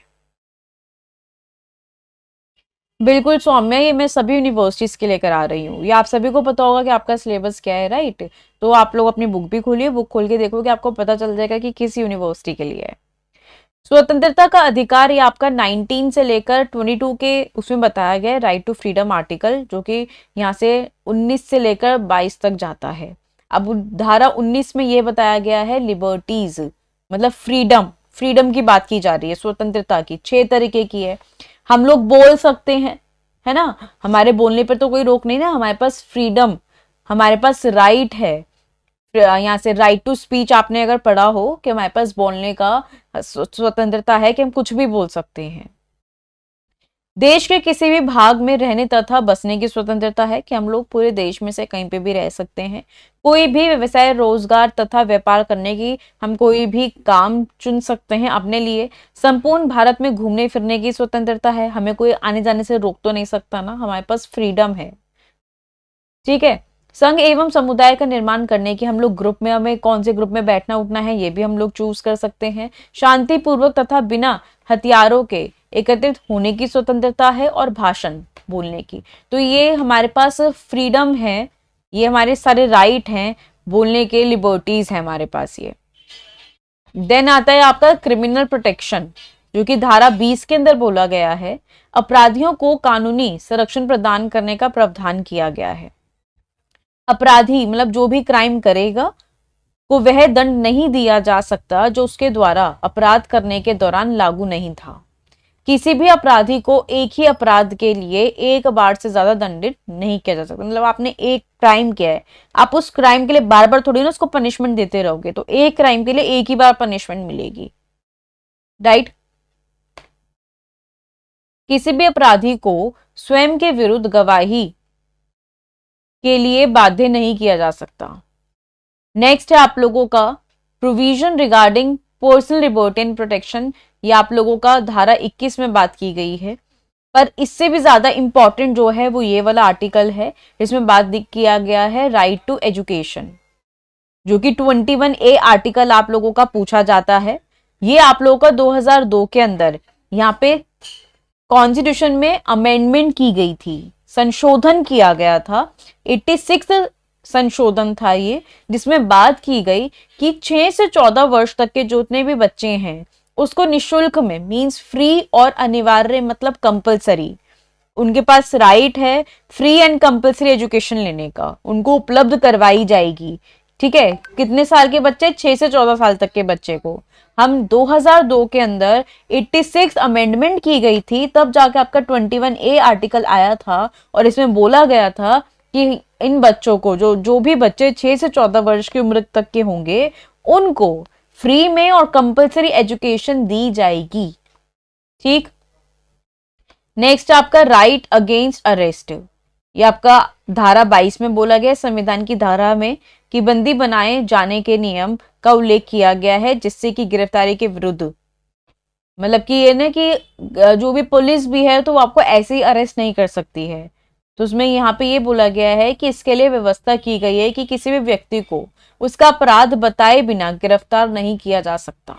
बिल्कुल सौम्या, ये मैं सभी यूनिवर्सिटीज के लिए करा रही हूँ। ये आप सभी को पता होगा कि आपका सिलेबस क्या है, राइट। तो आप लोग अपनी बुक भी खोलिए, बुक खोल के देखोगे आपको पता चल जाएगा कि किस यूनिवर्सिटी के लिए है। स्वतंत्रता का अधिकार ये आपका 19 से लेकर 22 के उसमें बताया गया है, राइट टू फ्रीडम आर्टिकल, जो कि यहाँ से 19 से लेकर 22 तक जाता है। अब धारा 19 में ये बताया गया है लिबर्टीज, मतलब फ्रीडम की बात की जा रही है। स्वतंत्रता की 6 तरीके की है। हम लोग बोल सकते हैं, है ना, हमारे बोलने पर तो कोई रोक नहीं ना, हमारे पास फ्रीडम, हमारे पास राइट है। यहाँ से राइट टू स्पीच आपने अगर पढ़ा हो कि हमारे पास बोलने का स्वतंत्रता है कि हम कुछ भी बोल सकते हैं। देश के किसी भी भाग में रहने तथा बसने की स्वतंत्रता है कि हम लोग पूरे देश में से कहीं पे भी रह सकते हैं। कोई भी व्यवसाय, रोजगार तथा व्यापार करने की हम कोई भी काम चुन सकते हैं अपने लिए। संपूर्ण भारत में घूमने फिरने की स्वतंत्रता है, हमें कोई आने जाने से रोक तो नहीं सकता ना, हमारे पास फ्रीडम है, ठीक है। संघ एवं समुदाय का निर्माण करने की हम लोग ग्रुप में, हमें कौन से ग्रुप में बैठना उठना है ये भी हम लोग चूज कर सकते हैं। शांतिपूर्वक तथा बिना हथियारों के एकत्रित होने की स्वतंत्रता है और भाषण बोलने की। तो ये हमारे पास फ्रीडम है, ये हमारे सारे राइट हैं, बोलने के लिबर्टीज है हमारे पास ये। देन आता है आपका क्रिमिनल प्रोटेक्शन, जो कि धारा 20 के अंदर बोला गया है। अपराधियों को कानूनी संरक्षण प्रदान करने का प्रावधान किया गया है। अपराधी मतलब जो भी क्राइम करेगा को वह दंड नहीं दिया जा सकता जो उसके द्वारा अपराध करने के दौरान लागू नहीं था। किसी भी अपराधी को एक ही अपराध के लिए एक बार से ज्यादा दंडित नहीं किया जा सकता। मतलब आपने एक क्राइम किया है, आप उस क्राइम के लिए बार बार थोड़ी ना उसको पनिशमेंट देते रहोगे, तो एक क्राइम के लिए एक ही बार पनिशमेंट मिलेगी, राइट। किसी भी अपराधी को स्वयं के विरुद्ध गवाही के लिए बाध्य नहीं किया जा सकता। नेक्स्ट है आप लोगों का provision regarding personal liberty and protection. ये आप लोगों का धारा 21 में बात की गई है, पर इससे भी ज्यादा इंपॉर्टेंट जो है वो ये वाला आर्टिकल है, इसमें बात किया गया है राइट टू एजुकेशन, जो कि 21A आर्टिकल आप लोगों का पूछा जाता है। ये आप लोगों का 2002 के अंदर यहाँ पे कॉन्स्टिट्यूशन में अमेंडमेंट की गई थी, संशोधन किया गया था। 86 संशोधन था ये, जिसमें बात की गई कि 6 से 14 वर्ष तक के जितने भी बच्चे हैं उसको निशुल्क में, मींस फ्री और अनिवार्य मतलब कंपलसरी, उनके पास राइट है फ्री एंड कंपलसरी एजुकेशन लेने का, उनको उपलब्ध करवाई जाएगी। ठीक है, कितने साल के बच्चे? 6 से 14 साल तक के बच्चे को। हम 2002 के अंदर 86 अमेंडमेंट की गई थी, तब जाके आपका 21A आर्टिकल आया था और इसमें बोला गया था कि इन बच्चों को, जो भी बच्चे 6 से 14 वर्ष की उम्र तक के होंगे, उनको फ्री में और कंपलसरी एजुकेशन दी जाएगी। ठीक, नेक्स्ट आपका राइट अगेंस्ट अरेस्ट, ये आपका धारा 22 में बोला गया संविधान की धारा में कि बंदी बनाए जाने के नियम का उल्लेख किया गया है, जिससे कि गिरफ्तारी के विरुद्ध, मतलब कि ये ना कि जो भी पुलिस भी है तो वो आपको ऐसे ही अरेस्ट नहीं कर सकती है। तो उसमें यहाँ पे ये बोला गया है कि इसके लिए व्यवस्था की गई है कि किसी भी व्यक्ति को उसका अपराध बताए बिना गिरफ्तार नहीं किया जा सकता।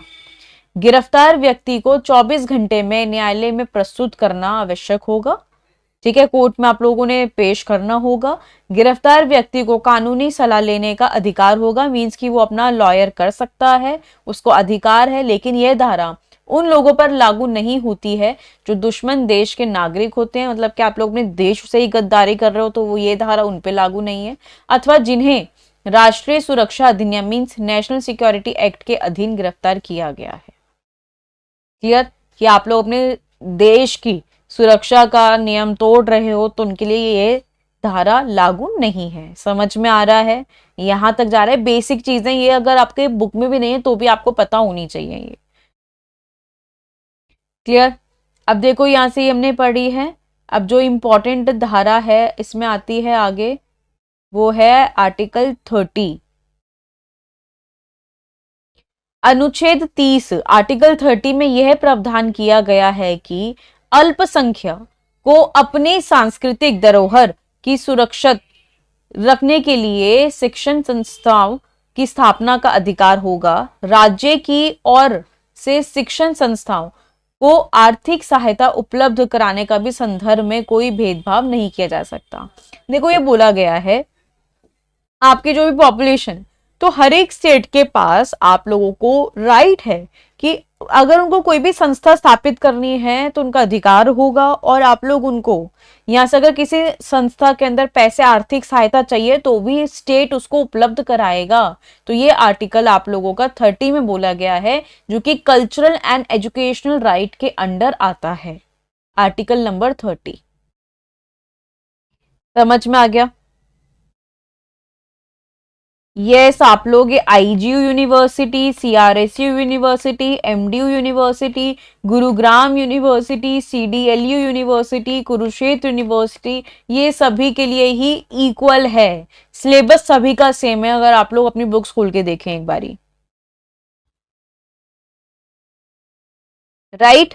गिरफ्तार व्यक्ति को 24 घंटे में न्यायालय में प्रस्तुत करना आवश्यक होगा। ठीक है, कोर्ट में आप लोगों ने पेश करना होगा। गिरफ्तार व्यक्ति को कानूनी सलाह लेने का अधिकार होगा, मींस कि वो अपना लॉयर कर सकता है, उसको अधिकार है। लेकिन यह धारा उन लोगों पर लागू नहीं होती है जो दुश्मन देश के नागरिक होते हैं, मतलब कि आप लोग अपने देश से ही गद्दारी कर रहे हो तो वो ये धारा उन पे लागू नहीं है, अथवा जिन्हें राष्ट्रीय सुरक्षा अधिनियम मींस नेशनल सिक्योरिटी एक्ट के अधीन गिरफ्तार किया गया है। क्लियर, कि आप लोग अपने देश की सुरक्षा का नियम तोड़ रहे हो तो उनके लिए ये धारा लागू नहीं है। समझ में आ रहा है? यहां तक जा रहा है। बेसिक चीजें ये अगर आपके बुक में भी नहीं है तो भी आपको पता होनी चाहिए ये। क्लियर, अब देखो यहां से हमने पढ़ी है। अब जो इंपॉर्टेंट धारा है इसमें आती है आगे, वो है आर्टिकल 30, अनुच्छेद 30। आर्टिकल 30 में यह प्रावधान किया गया है कि अल्पसंख्यक को अपनी सांस्कृतिक धरोहर की सुरक्षा रखने के लिए शिक्षण संस्थाओं की स्थापना का अधिकार होगा। राज्य की ओर से शिक्षण संस्थाओं को आर्थिक सहायता उपलब्ध कराने का भी संदर्भ में कोई भेदभाव नहीं किया जा सकता। देखो ये बोला गया है आपके जो भी पॉपुलेशन, तो हर एक स्टेट के पास आप लोगों को राइट है कि अगर उनको कोई भी संस्था स्थापित करनी है तो उनका अधिकार होगा, और आप लोग उनको यहाँ से अगर किसी संस्था के अंदर पैसे आर्थिक सहायता चाहिए तो भी स्टेट उसको उपलब्ध कराएगा। तो ये आर्टिकल आप लोगों का 30 में बोला गया है, जो कि कल्चरल एंड एजुकेशनल राइट के अंडर आता है। आर्टिकल नंबर 30 समझ में आ गया? यस, आप लोग ये IGU university, CRSU university, MDU university, Gurugram university, CDLU university, Kurukshetra university, ये सभी के लिए ही इक्वल है। सिलेबस सभी का सेम है, अगर आप लोग अपनी बुक्स खोल के देखें एक बारी। राइट,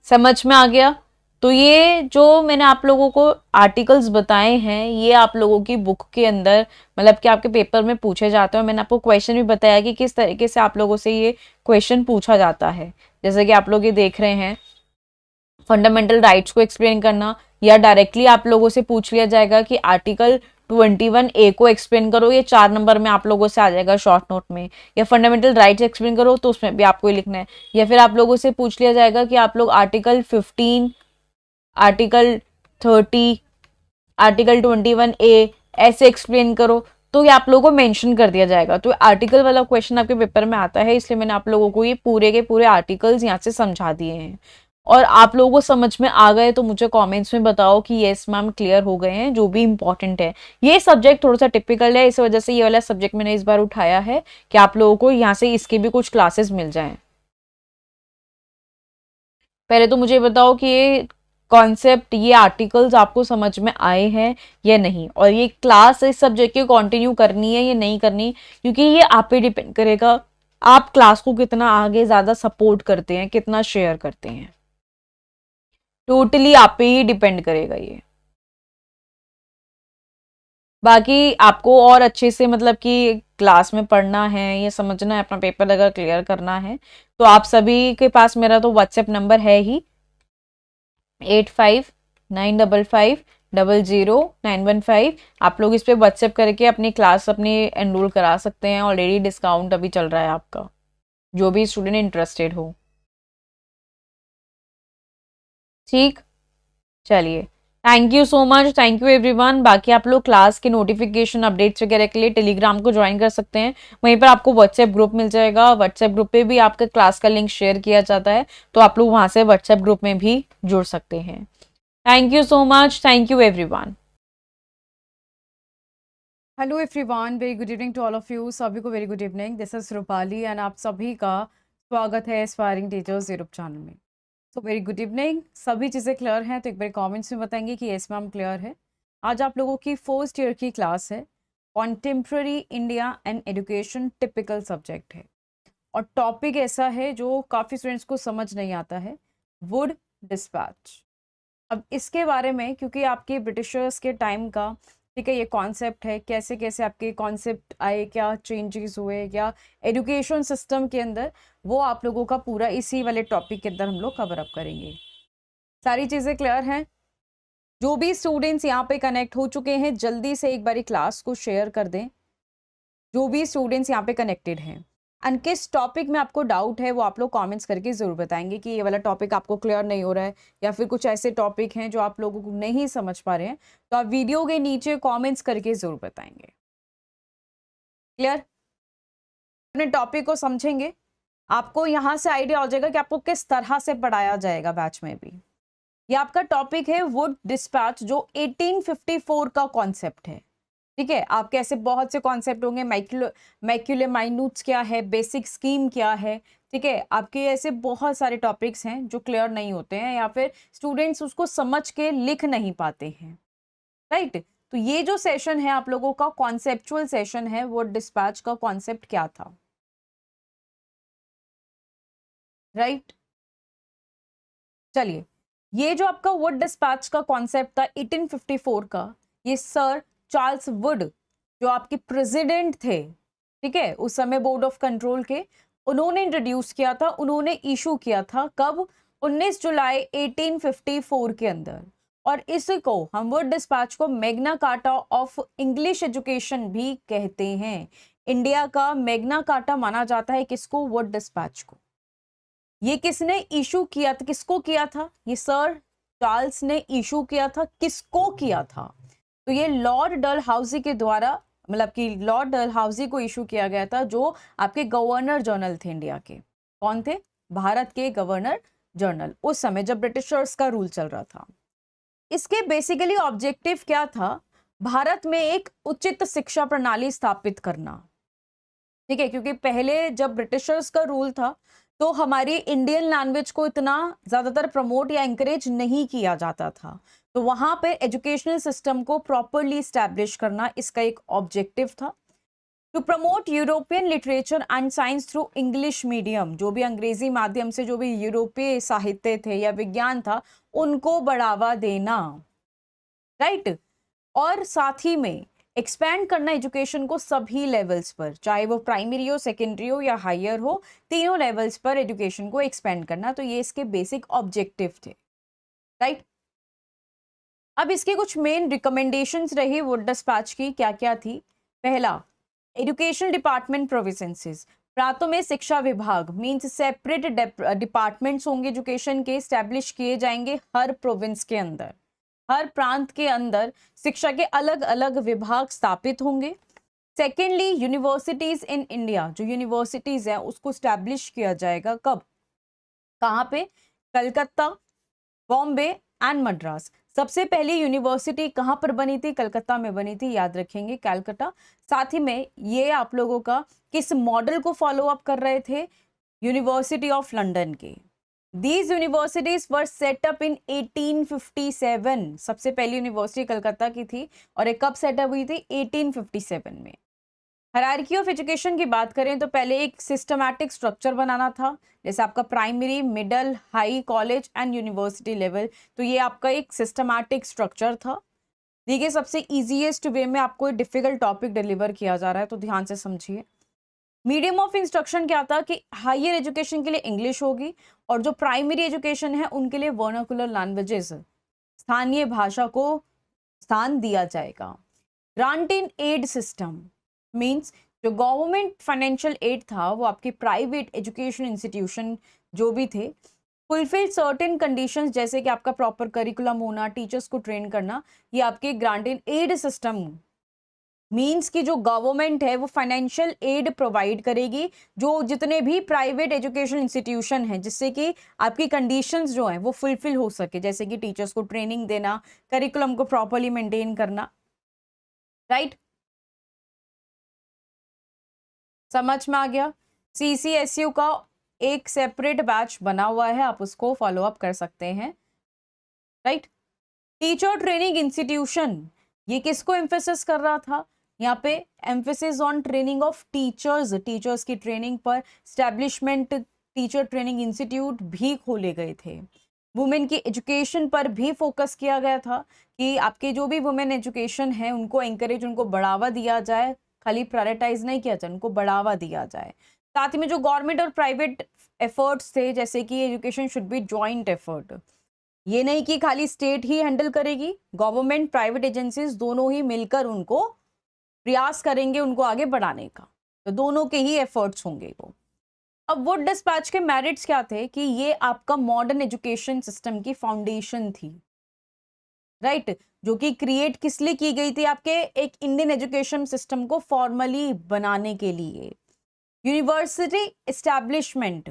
समझ में आ गया? तो ये जो मैंने आप लोगों को आर्टिकल्स बताए हैं ये आप लोगों की बुक के अंदर, मतलब कि आपके पेपर में पूछे जाते हैं। मैंने आपको क्वेश्चन भी बताया कि किस तरीके से आप लोगों से ये क्वेश्चन पूछा जाता है। जैसे कि आप लोग ये देख रहे हैं फंडामेंटल राइट्स को एक्सप्लेन करना, या डायरेक्टली आप लोगों से पूछ लिया जाएगा कि आर्टिकल 21A को एक्सप्लेन करो, ये 4 नंबर में आप लोगों से आ जाएगा शॉर्ट नोट में, या फंडामेंटल राइट्स एक्सप्लेन करो तो उसमें भी आपको लिखना है। या फिर आप लोगों से पूछ लिया जाएगा कि आप लोग आर्टिकल 15, आर्टिकल 30, आर्टिकल 21A ऐसे एक्सप्लेन करो, तो ये आप लोगों को मेंशन कर दिया जाएगा। तो आर्टिकल वाला क्वेश्चन आपके पेपर में आता है, इसलिए मैंने आप लोगों को ये पूरे के पूरे आर्टिकल्स यहाँ से समझा दिए हैं। और आप लोगों को समझ में आ गए तो मुझे कमेंट्स में बताओ कि यस मैम क्लियर हो गए हैं, जो भी इंपॉर्टेंट है। ये सब्जेक्ट थोड़ा सा टिपिकल है, इस वजह से ये वाला सब्जेक्ट मैंने इस बार उठाया है कि आप लोगों को यहाँ से इसके भी कुछ क्लासेस मिल जाएं। पहले तो मुझे बताओ कि ये कॉन्सेप्ट, ये आर्टिकल्स आपको समझ में आए हैं या नहीं, और ये क्लास इस सब्जेक्ट की कंटिन्यू करनी है या नहीं करनी, क्योंकि ये आप पे डिपेंड करेगा आप क्लास को कितना आगे ज़्यादा सपोर्ट करते हैं, कितना शेयर करते हैं। टोटली आप पे ही डिपेंड करेगा ये। बाकी आपको और अच्छे से मतलब कि क्लास में पढ़ना है, ये समझना है, अपना पेपर अगर क्लियर करना है तो आप सभी के पास मेरा तो व्हाट्सएप नंबर है ही 859555 000915। आप लोग इस पे व्हाट्सएप करके अपनी क्लास अपनी एनरोल करा सकते हैं। ऑलरेडी डिस्काउंट अभी चल रहा है आपका, जो भी स्टूडेंट इंटरेस्टेड हो। ठीक, चलिए, thank you so much, thank you everyone. बाकी आप लोग क्लास के नोटिफिकेशन अपडेट्स वगैरह के लिए टेलीग्राम को ज्वाइन कर सकते हैं। वहीं पर आपको व्हाट्सएप ग्रुप मिल जाएगा। व्हाट्सएप ग्रुप पे भी आपका क्लास का लिंक शेयर किया जाता है, तो आप लोग वहां से व्हाट्सएप ग्रुप में भी जुड़ सकते हैं। Thank you so much, thank you everyone. Hello everyone, very good evening to all of you. सभी को very good evening. This is Rupali and आप सभी का स्वागत है एस्पायरिंग टीचर्स यूट्यूब चैनल में। तो वेरी गुड इवनिंग। सभी चीज़ें क्लियर हैं तो एक बार कमेंट्स में बताएंगे कि यस मैम क्लियर है। आज आप लोगों की फर्स्ट ईयर की क्लास है, contemporary India and education typical subject है, और टॉपिक ऐसा है जो काफ़ी स्टूडेंट्स को समझ नहीं आता है, वुड डिस्पैच। अब इसके बारे में, क्योंकि आपके ब्रिटिशर्स के टाइम का, ठीक है, ये कॉन्सेप्ट है, कैसे कैसे आपके कॉन्सेप्ट आए, क्या चेंजेस हुए, क्या एजुकेशन सिस्टम के अंदर, वो आप लोगों का पूरा इसी वाले टॉपिक के अंदर हम लोग कवर अप करेंगे। सारी चीज़ें क्लियर हैं? जो भी स्टूडेंट्स यहाँ पे कनेक्ट हो चुके हैं, जल्दी से एक बारी क्लास को शेयर कर दें। जो भी स्टूडेंट्स यहाँ पे कनेक्टेड हैं, एंड किस टॉपिक में आपको डाउट है वो आप लोग कमेंट्स करके ज़रूर बताएंगे कि ये वाला टॉपिक आपको क्लियर नहीं हो रहा है, या फिर कुछ ऐसे टॉपिक हैं जो आप लोगों को नहीं समझ पा रहे हैं, तो आप वीडियो के नीचे कमेंट्स करके ज़रूर बताएंगे। क्लियर? अपने टॉपिक को समझेंगे, आपको यहाँ से आइडिया हो जाएगा कि आपको किस तरह से पढ़ाया जाएगा बैच में भी। ये आपका टॉपिक है वुड डिस्पैच, जो 1854 का कॉन्सेप्ट है। ठीक है, आपके ऐसे बहुत से कॉन्सेप्ट होंगे, मैक्यूलर माइन्यूट्स क्या है, बेसिक स्कीम क्या है, ठीक है, आपके ऐसे बहुत सारे टॉपिक्स हैं जो क्लियर नहीं होते हैं, या फिर स्टूडेंट्स उसको समझ के लिख नहीं पाते हैं। राइट, तो ये जो सेशन है आप लोगों का कॉन्सेप्चुअल सेशन है, वुड डिस्पैच का कॉन्सेप्ट क्या था। राइट, चलिए, ये जो आपका वुड डिस्पैच का कॉन्सेप्ट था 1854 का, ये सर चार्ल्स वुड, जो आपके प्रेसिडेंट थे, ठीक है, उस समय बोर्ड ऑफ कंट्रोल के, उन्होंने इंट्रोड्यूस किया था, उन्होंने इशू किया था। कब? 19 जुलाई 1854 के अंदर। और इसको हम वुड डिस्पैच को Magna carta of English education भी कहते हैं। इंडिया का मैग्ना कार्टा माना जाता है किसको? वुड डिस्पैच को। ये किसने इशू किया था? किसको किया था? ये सर चार्ल्स ने इशू किया था। किसको किया था? तो ये लॉर्ड डलहाउसी के द्वारा, मतलब कि लॉर्ड डलहाउसी को इशू किया गया था, जो आपके गवर्नर जनरल थे इंडिया के। कौन थे? भारत के गवर्नर जनरल, उस समय जब ब्रिटिशर्स का रूल चल रहा था। इसके बेसिकली ऑब्जेक्टिव क्या था? भारत में एक उचित शिक्षा प्रणाली स्थापित करना। ठीक है, क्योंकि पहले जब ब्रिटिशर्स का रूल था तो हमारी इंडियन लैंग्वेज को इतना ज़्यादातर प्रमोट या इंकरेज नहीं किया जाता था, तो वहाँ पे एजुकेशनल सिस्टम को प्रॉपरली इस्टेब्लिश करना इसका एक ऑब्जेक्टिव था। To promote European literature and science through English medium, जो भी अंग्रेजी माध्यम से जो भी यूरोपीय साहित्य थे या विज्ञान था, उनको बढ़ावा देना। राइट, और साथ ही में एक्सपैंड करना एजुकेशन को सभी लेवल्स पर, चाहे वो प्राइमरी हो, सेकेंडरी हो या हायर हो, तीनों लेवल्स पर एजुकेशन को एक्सपैंड करना। तो ये इसके बेसिक ऑब्जेक्टिव थे। राइट, अब इसके कुछ मेन रिकमेंडेशंस रही वुड डिस्पैच की, क्या क्या थी? पहला, एजुकेशन डिपार्टमेंट प्रोविजेंसेस, प्राथमिक शिक्षा विभाग मींस सेपरेट डिपार्टमेंट्स होंगे एजुकेशन के, स्टैब्लिश किए जाएंगे हर प्रोविंस के अंदर, हर प्रांत के अंदर शिक्षा के अलग अलग विभाग स्थापित होंगे। सेकेंडली, यूनिवर्सिटीज इन इंडिया, जो यूनिवर्सिटीज है उसको स्टैब्लिश किया जाएगा। कब? कहाँ पे? कलकत्ता, बॉम्बे एंड मद्रास। सबसे पहली यूनिवर्सिटी कहाँ पर बनी थी? कलकत्ता में बनी थी, याद रखेंगे, कलकत्ता। साथ ही में ये आप लोगों का किस मॉडल को फॉलो अप कर रहे थे? यूनिवर्सिटी ऑफ लंदन के। These universities were set up in 1857। सबसे पहली यूनिवर्सिटी कलकत्ता की थी, और एक कब सेटअप हुई थी? 1857 में। हायरार्की ऑफ एजुकेशन की बात करें तो पहले एक सिस्टमैटिक स्ट्रक्चर बनाना था, जैसे आपका primary, middle, high, college and university level. तो ये आपका एक सिस्टमैटिक स्ट्रक्चर था। देखिए, सबसे ईजीएस्ट वे में आपको डिफिकल्ट टॉपिक डिलीवर किया जा रहा है, तो ध्यान से समझिए। मीडियम ऑफ इंस्ट्रक्शन क्या था? कि हायर एजुकेशन के लिए इंग्लिश होगी, और जो प्राइमरी एजुकेशन है उनके लिए वर्नाकुलर लैंग्वेजेस, स्थानीय भाषा को स्थान दिया जाएगा। Grant in aid system means जो गवर्नमेंट फाइनेंशियल एड था वो आपके प्राइवेट एजुकेशन इंस्टीट्यूशन जो भी थे फुलफिल सर्टेन कंडीशंस, जैसे कि आपका प्रॉपर करिकुलम होना, टीचर्स को ट्रेन करना, ये आपके grant in aid system means कि जो गवर्नमेंट है वो फाइनेंशियल एड प्रोवाइड करेगी जो जितने भी प्राइवेट एजुकेशन इंस्टीट्यूशन हैं, जिससे कि आपकी कंडीशंस जो हैं वो फुलफिल हो सके, जैसे कि टीचर्स को ट्रेनिंग देना, करिकुलम को प्रॉपर्ली मेंटेन करना। राइट, समझ में आ गया। CCSU का एक सेपरेट बैच बना हुआ है, आप उसको फॉलो अप कर सकते हैं। राइट, टीचर ट्रेनिंग इंस्टीट्यूशन ये किसको एम्फेसिस कर रहा था? यहाँ पे emphasis on training of teachers, teachers की ट्रेनिंग पर स्टैब्लिशमेंट टीचर ट्रेनिंग इंस्टीट्यूट भी खोले गए थे। वुमेन की एजुकेशन पर भी फोकस किया गया था कि आपके जो भी वुमेन एजुकेशन है उनको एंकरेज, उनको बढ़ावा दिया जाए, खाली प्रायोरिटाइज नहीं किया जाए, उनको बढ़ावा दिया जाए। साथ ही में जो गवर्नमेंट और प्राइवेट एफर्ट्स थे, जैसे कि education should be joint effort, ये नहीं कि खाली स्टेट ही हैंडल करेगी, गवर्नमेंट प्राइवेट एजेंसीज दोनों ही मिलकर उनको प्रयास करेंगे उनको आगे बढ़ाने का, तो दोनों के ही एफर्ट्स होंगे वो। अब वुड डिस्पैच के मेरिट्स क्या थे कि ये आपका मॉडर्न एजुकेशन सिस्टम की फाउंडेशन थी। राइट, जो कि क्रिएट किस लिए की गई थी? आपके एक इंडियन एजुकेशन सिस्टम को फॉर्मली बनाने के लिए। यूनिवर्सिटी एस्टैब्लिशमेंट,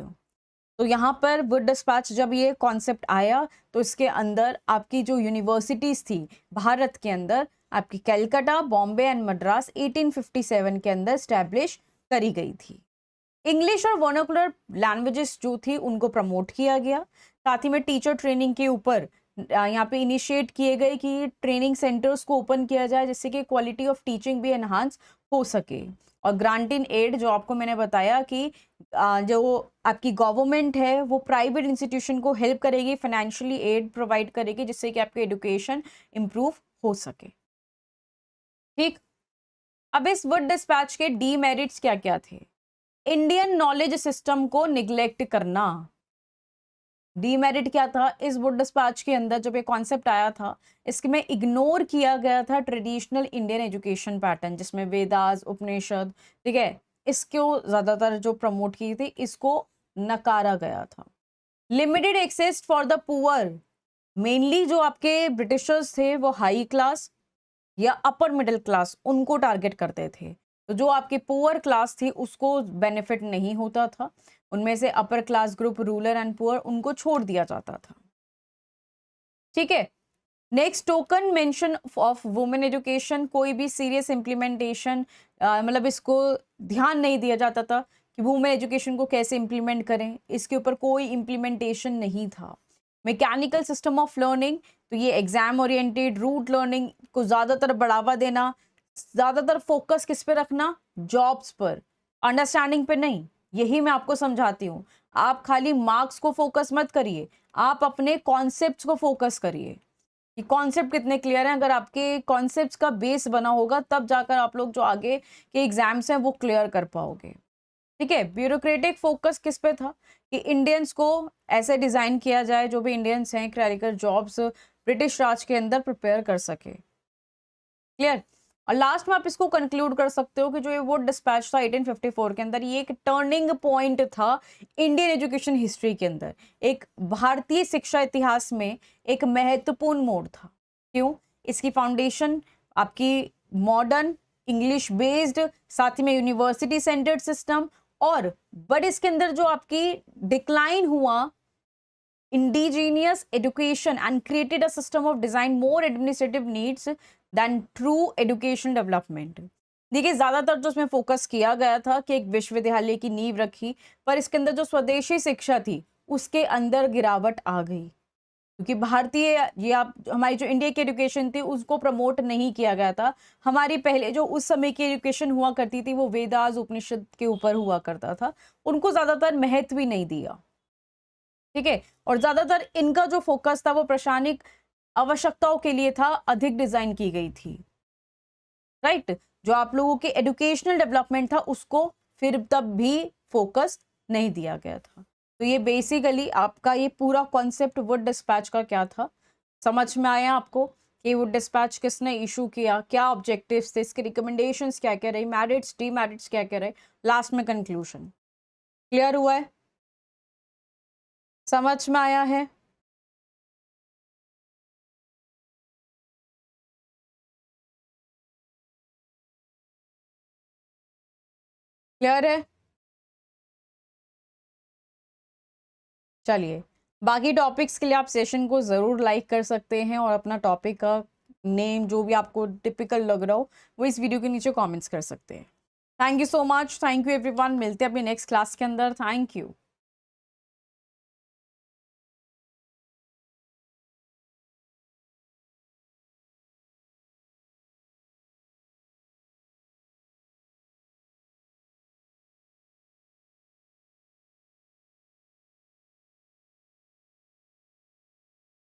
तो यहाँ पर वुड डिस्पैच जब ये कॉन्सेप्ट आया तो इसके अंदर आपकी जो यूनिवर्सिटीज थी भारत के अंदर, आपकी कलकत्ता, बॉम्बे एंड मद्रास 1857 के अंदर स्टैब्लिश करी गई थी। इंग्लिश और वर्नाकुलर लैंग्वेजेस जो थी उनको प्रमोट किया गया। साथ ही में टीचर ट्रेनिंग के ऊपर यहाँ पे इनिशिएट किए गए कि ट्रेनिंग सेंटर्स को ओपन किया जाए जिससे कि क्वालिटी ऑफ टीचिंग भी एनहांस हो सके। और ग्रांट इन एड, जो आपको मैंने बताया कि जो आपकी गवर्नमेंट है वो प्राइवेट इंस्टीट्यूशन को हेल्प करेगी, फाइनेंशियली एड प्रोवाइड करेगी जिससे कि आपकी एजुकेशन इम्प्रूव हो सके। ठीक, अब इस वुड डिस्पैच के डीमेरिट्स क्या क्या थे? इंडियन नॉलेज सिस्टम को निग्लेक्ट करना। डीमेरिट क्या था इस वुड डिस्पैच के अंदर? जब ये कॉन्सेप्ट आया था इसमें इग्नोर किया गया था ट्रेडिशनल इंडियन एजुकेशन पैटर्न, जिसमें वेदास, उपनिषद, ठीक है, इसको ज्यादातर जो प्रमोट की थी इसको नकारा गया था। Limited access for the poor, mainly जो आपके ब्रिटिशर्स थे वो हाई क्लास या अपर मिडिल क्लास उनको टारगेट करते थे, तो जो आपकी पुअर क्लास थी उसको बेनिफिट नहीं होता था। उनमें से upper class group, rural and poor, उनको छोड़ दिया जाता था। ठीक है, next, token mention of women education, कोई भी सीरियस इम्प्लीमेंटेशन, मतलब इसको ध्यान नहीं दिया जाता था कि वुमेन एजुकेशन को कैसे इम्प्लीमेंट करें, इसके ऊपर कोई इम्प्लीमेंटेशन नहीं था। मैकेनिकल सिस्टम ऑफ लर्निंग, तो ये एग्जाम ओरिएंटेड रूट लर्निंग को ज़्यादातर बढ़ावा देना, ज़्यादातर फोकस किस पे रखना? जॉब्स पर, अंडरस्टैंडिंग पे नहीं। यही मैं आपको समझाती हूँ, आप खाली मार्क्स को फोकस मत करिए, आप अपने कॉन्सेप्ट्स को फोकस करिए कि कॉन्सेप्ट कितने क्लियर हैं। अगर आपके कॉन्सेप्ट्स का बेस बना होगा तब जाकर आप लोग जो आगे के एग्जाम्स हैं वो क्लियर कर पाओगे। ठीक है, ब्यूरोक्रेटिक फोकस किस पे था कि इंडियंस को ऐसे डिजाइन किया जाए, जो भी इंडियंस हैं क्लरिकल जॉब्स ब्रिटिश राज के अंदर प्रिपेयर कर सके। क्लियर, और लास्ट में आप इसको कंक्लूड कर सकते हो कि जो ये वुड डिस्पैच था 1854 के अंदर, ये एक टर्निंग पॉइंट था इंडियन एजुकेशन हिस्ट्री के अंदर, एक भारतीय शिक्षा इतिहास में एक महत्वपूर्ण मोड़ था। क्यों? इसकी फाउंडेशन आपकी मॉडर्न इंग्लिश बेस्ड, साथ ही में यूनिवर्सिटी सेंटर्ड सिस्टम, और बट इसके अंदर जो आपकी डिक्लाइन हुआ indigenous education and created a system of design more administrative needs than true education development। देखिए, ज्यादातर जो इसमें फोकस किया गया था कि एक विश्वविद्यालय की नींव रखी, पर इसके अंदर जो स्वदेशी शिक्षा थी उसके अंदर गिरावट आ गई, क्योंकि भारतीय ये आप हमारी जो इंडिया की एजुकेशन थी उसको प्रमोट नहीं किया गया था। हमारी पहले जो उस समय की एजुकेशन हुआ करती थी वो वेदास, उपनिषद के ऊपर हुआ करता था, उनको ज्यादातर महत्व ही नहीं दिया। ठीक है, और ज्यादातर इनका जो फोकस था वो प्रशासनिक आवश्यकताओं के लिए था, अधिक डिजाइन की गई थी। राइट, जो आप लोगों के एजुकेशनल डेवलपमेंट था उसको फिर तब भी फोकस नहीं दिया गया था। तो ये बेसिकली आपका ये पूरा कॉन्सेप्ट वुड डिस्पैच का क्या था, समझ में आया आपको कि वो डिस्पैच किसने इशू किया, क्या ऑब्जेक्टिव्स थे, इसके रिकमेंडेशंस क्या क्या रही, मेरिट्स डीमेरिट्स क्या क्या रहे, लास्ट में कंक्लूजन। क्लियर हुआ है? समझ में आया है? क्लियर है? चलिए, बाकी टॉपिक्स के लिए आप सेशन को ज़रूर लाइक कर सकते हैं और अपना टॉपिक का नेम जो भी आपको टिपिकल लग रहा हो वो इस वीडियो के नीचे कमेंट्स कर सकते हैं। Thank you so much, thank you everyone. मिलते हैं अपनी नेक्स्ट क्लास के अंदर। Thank you.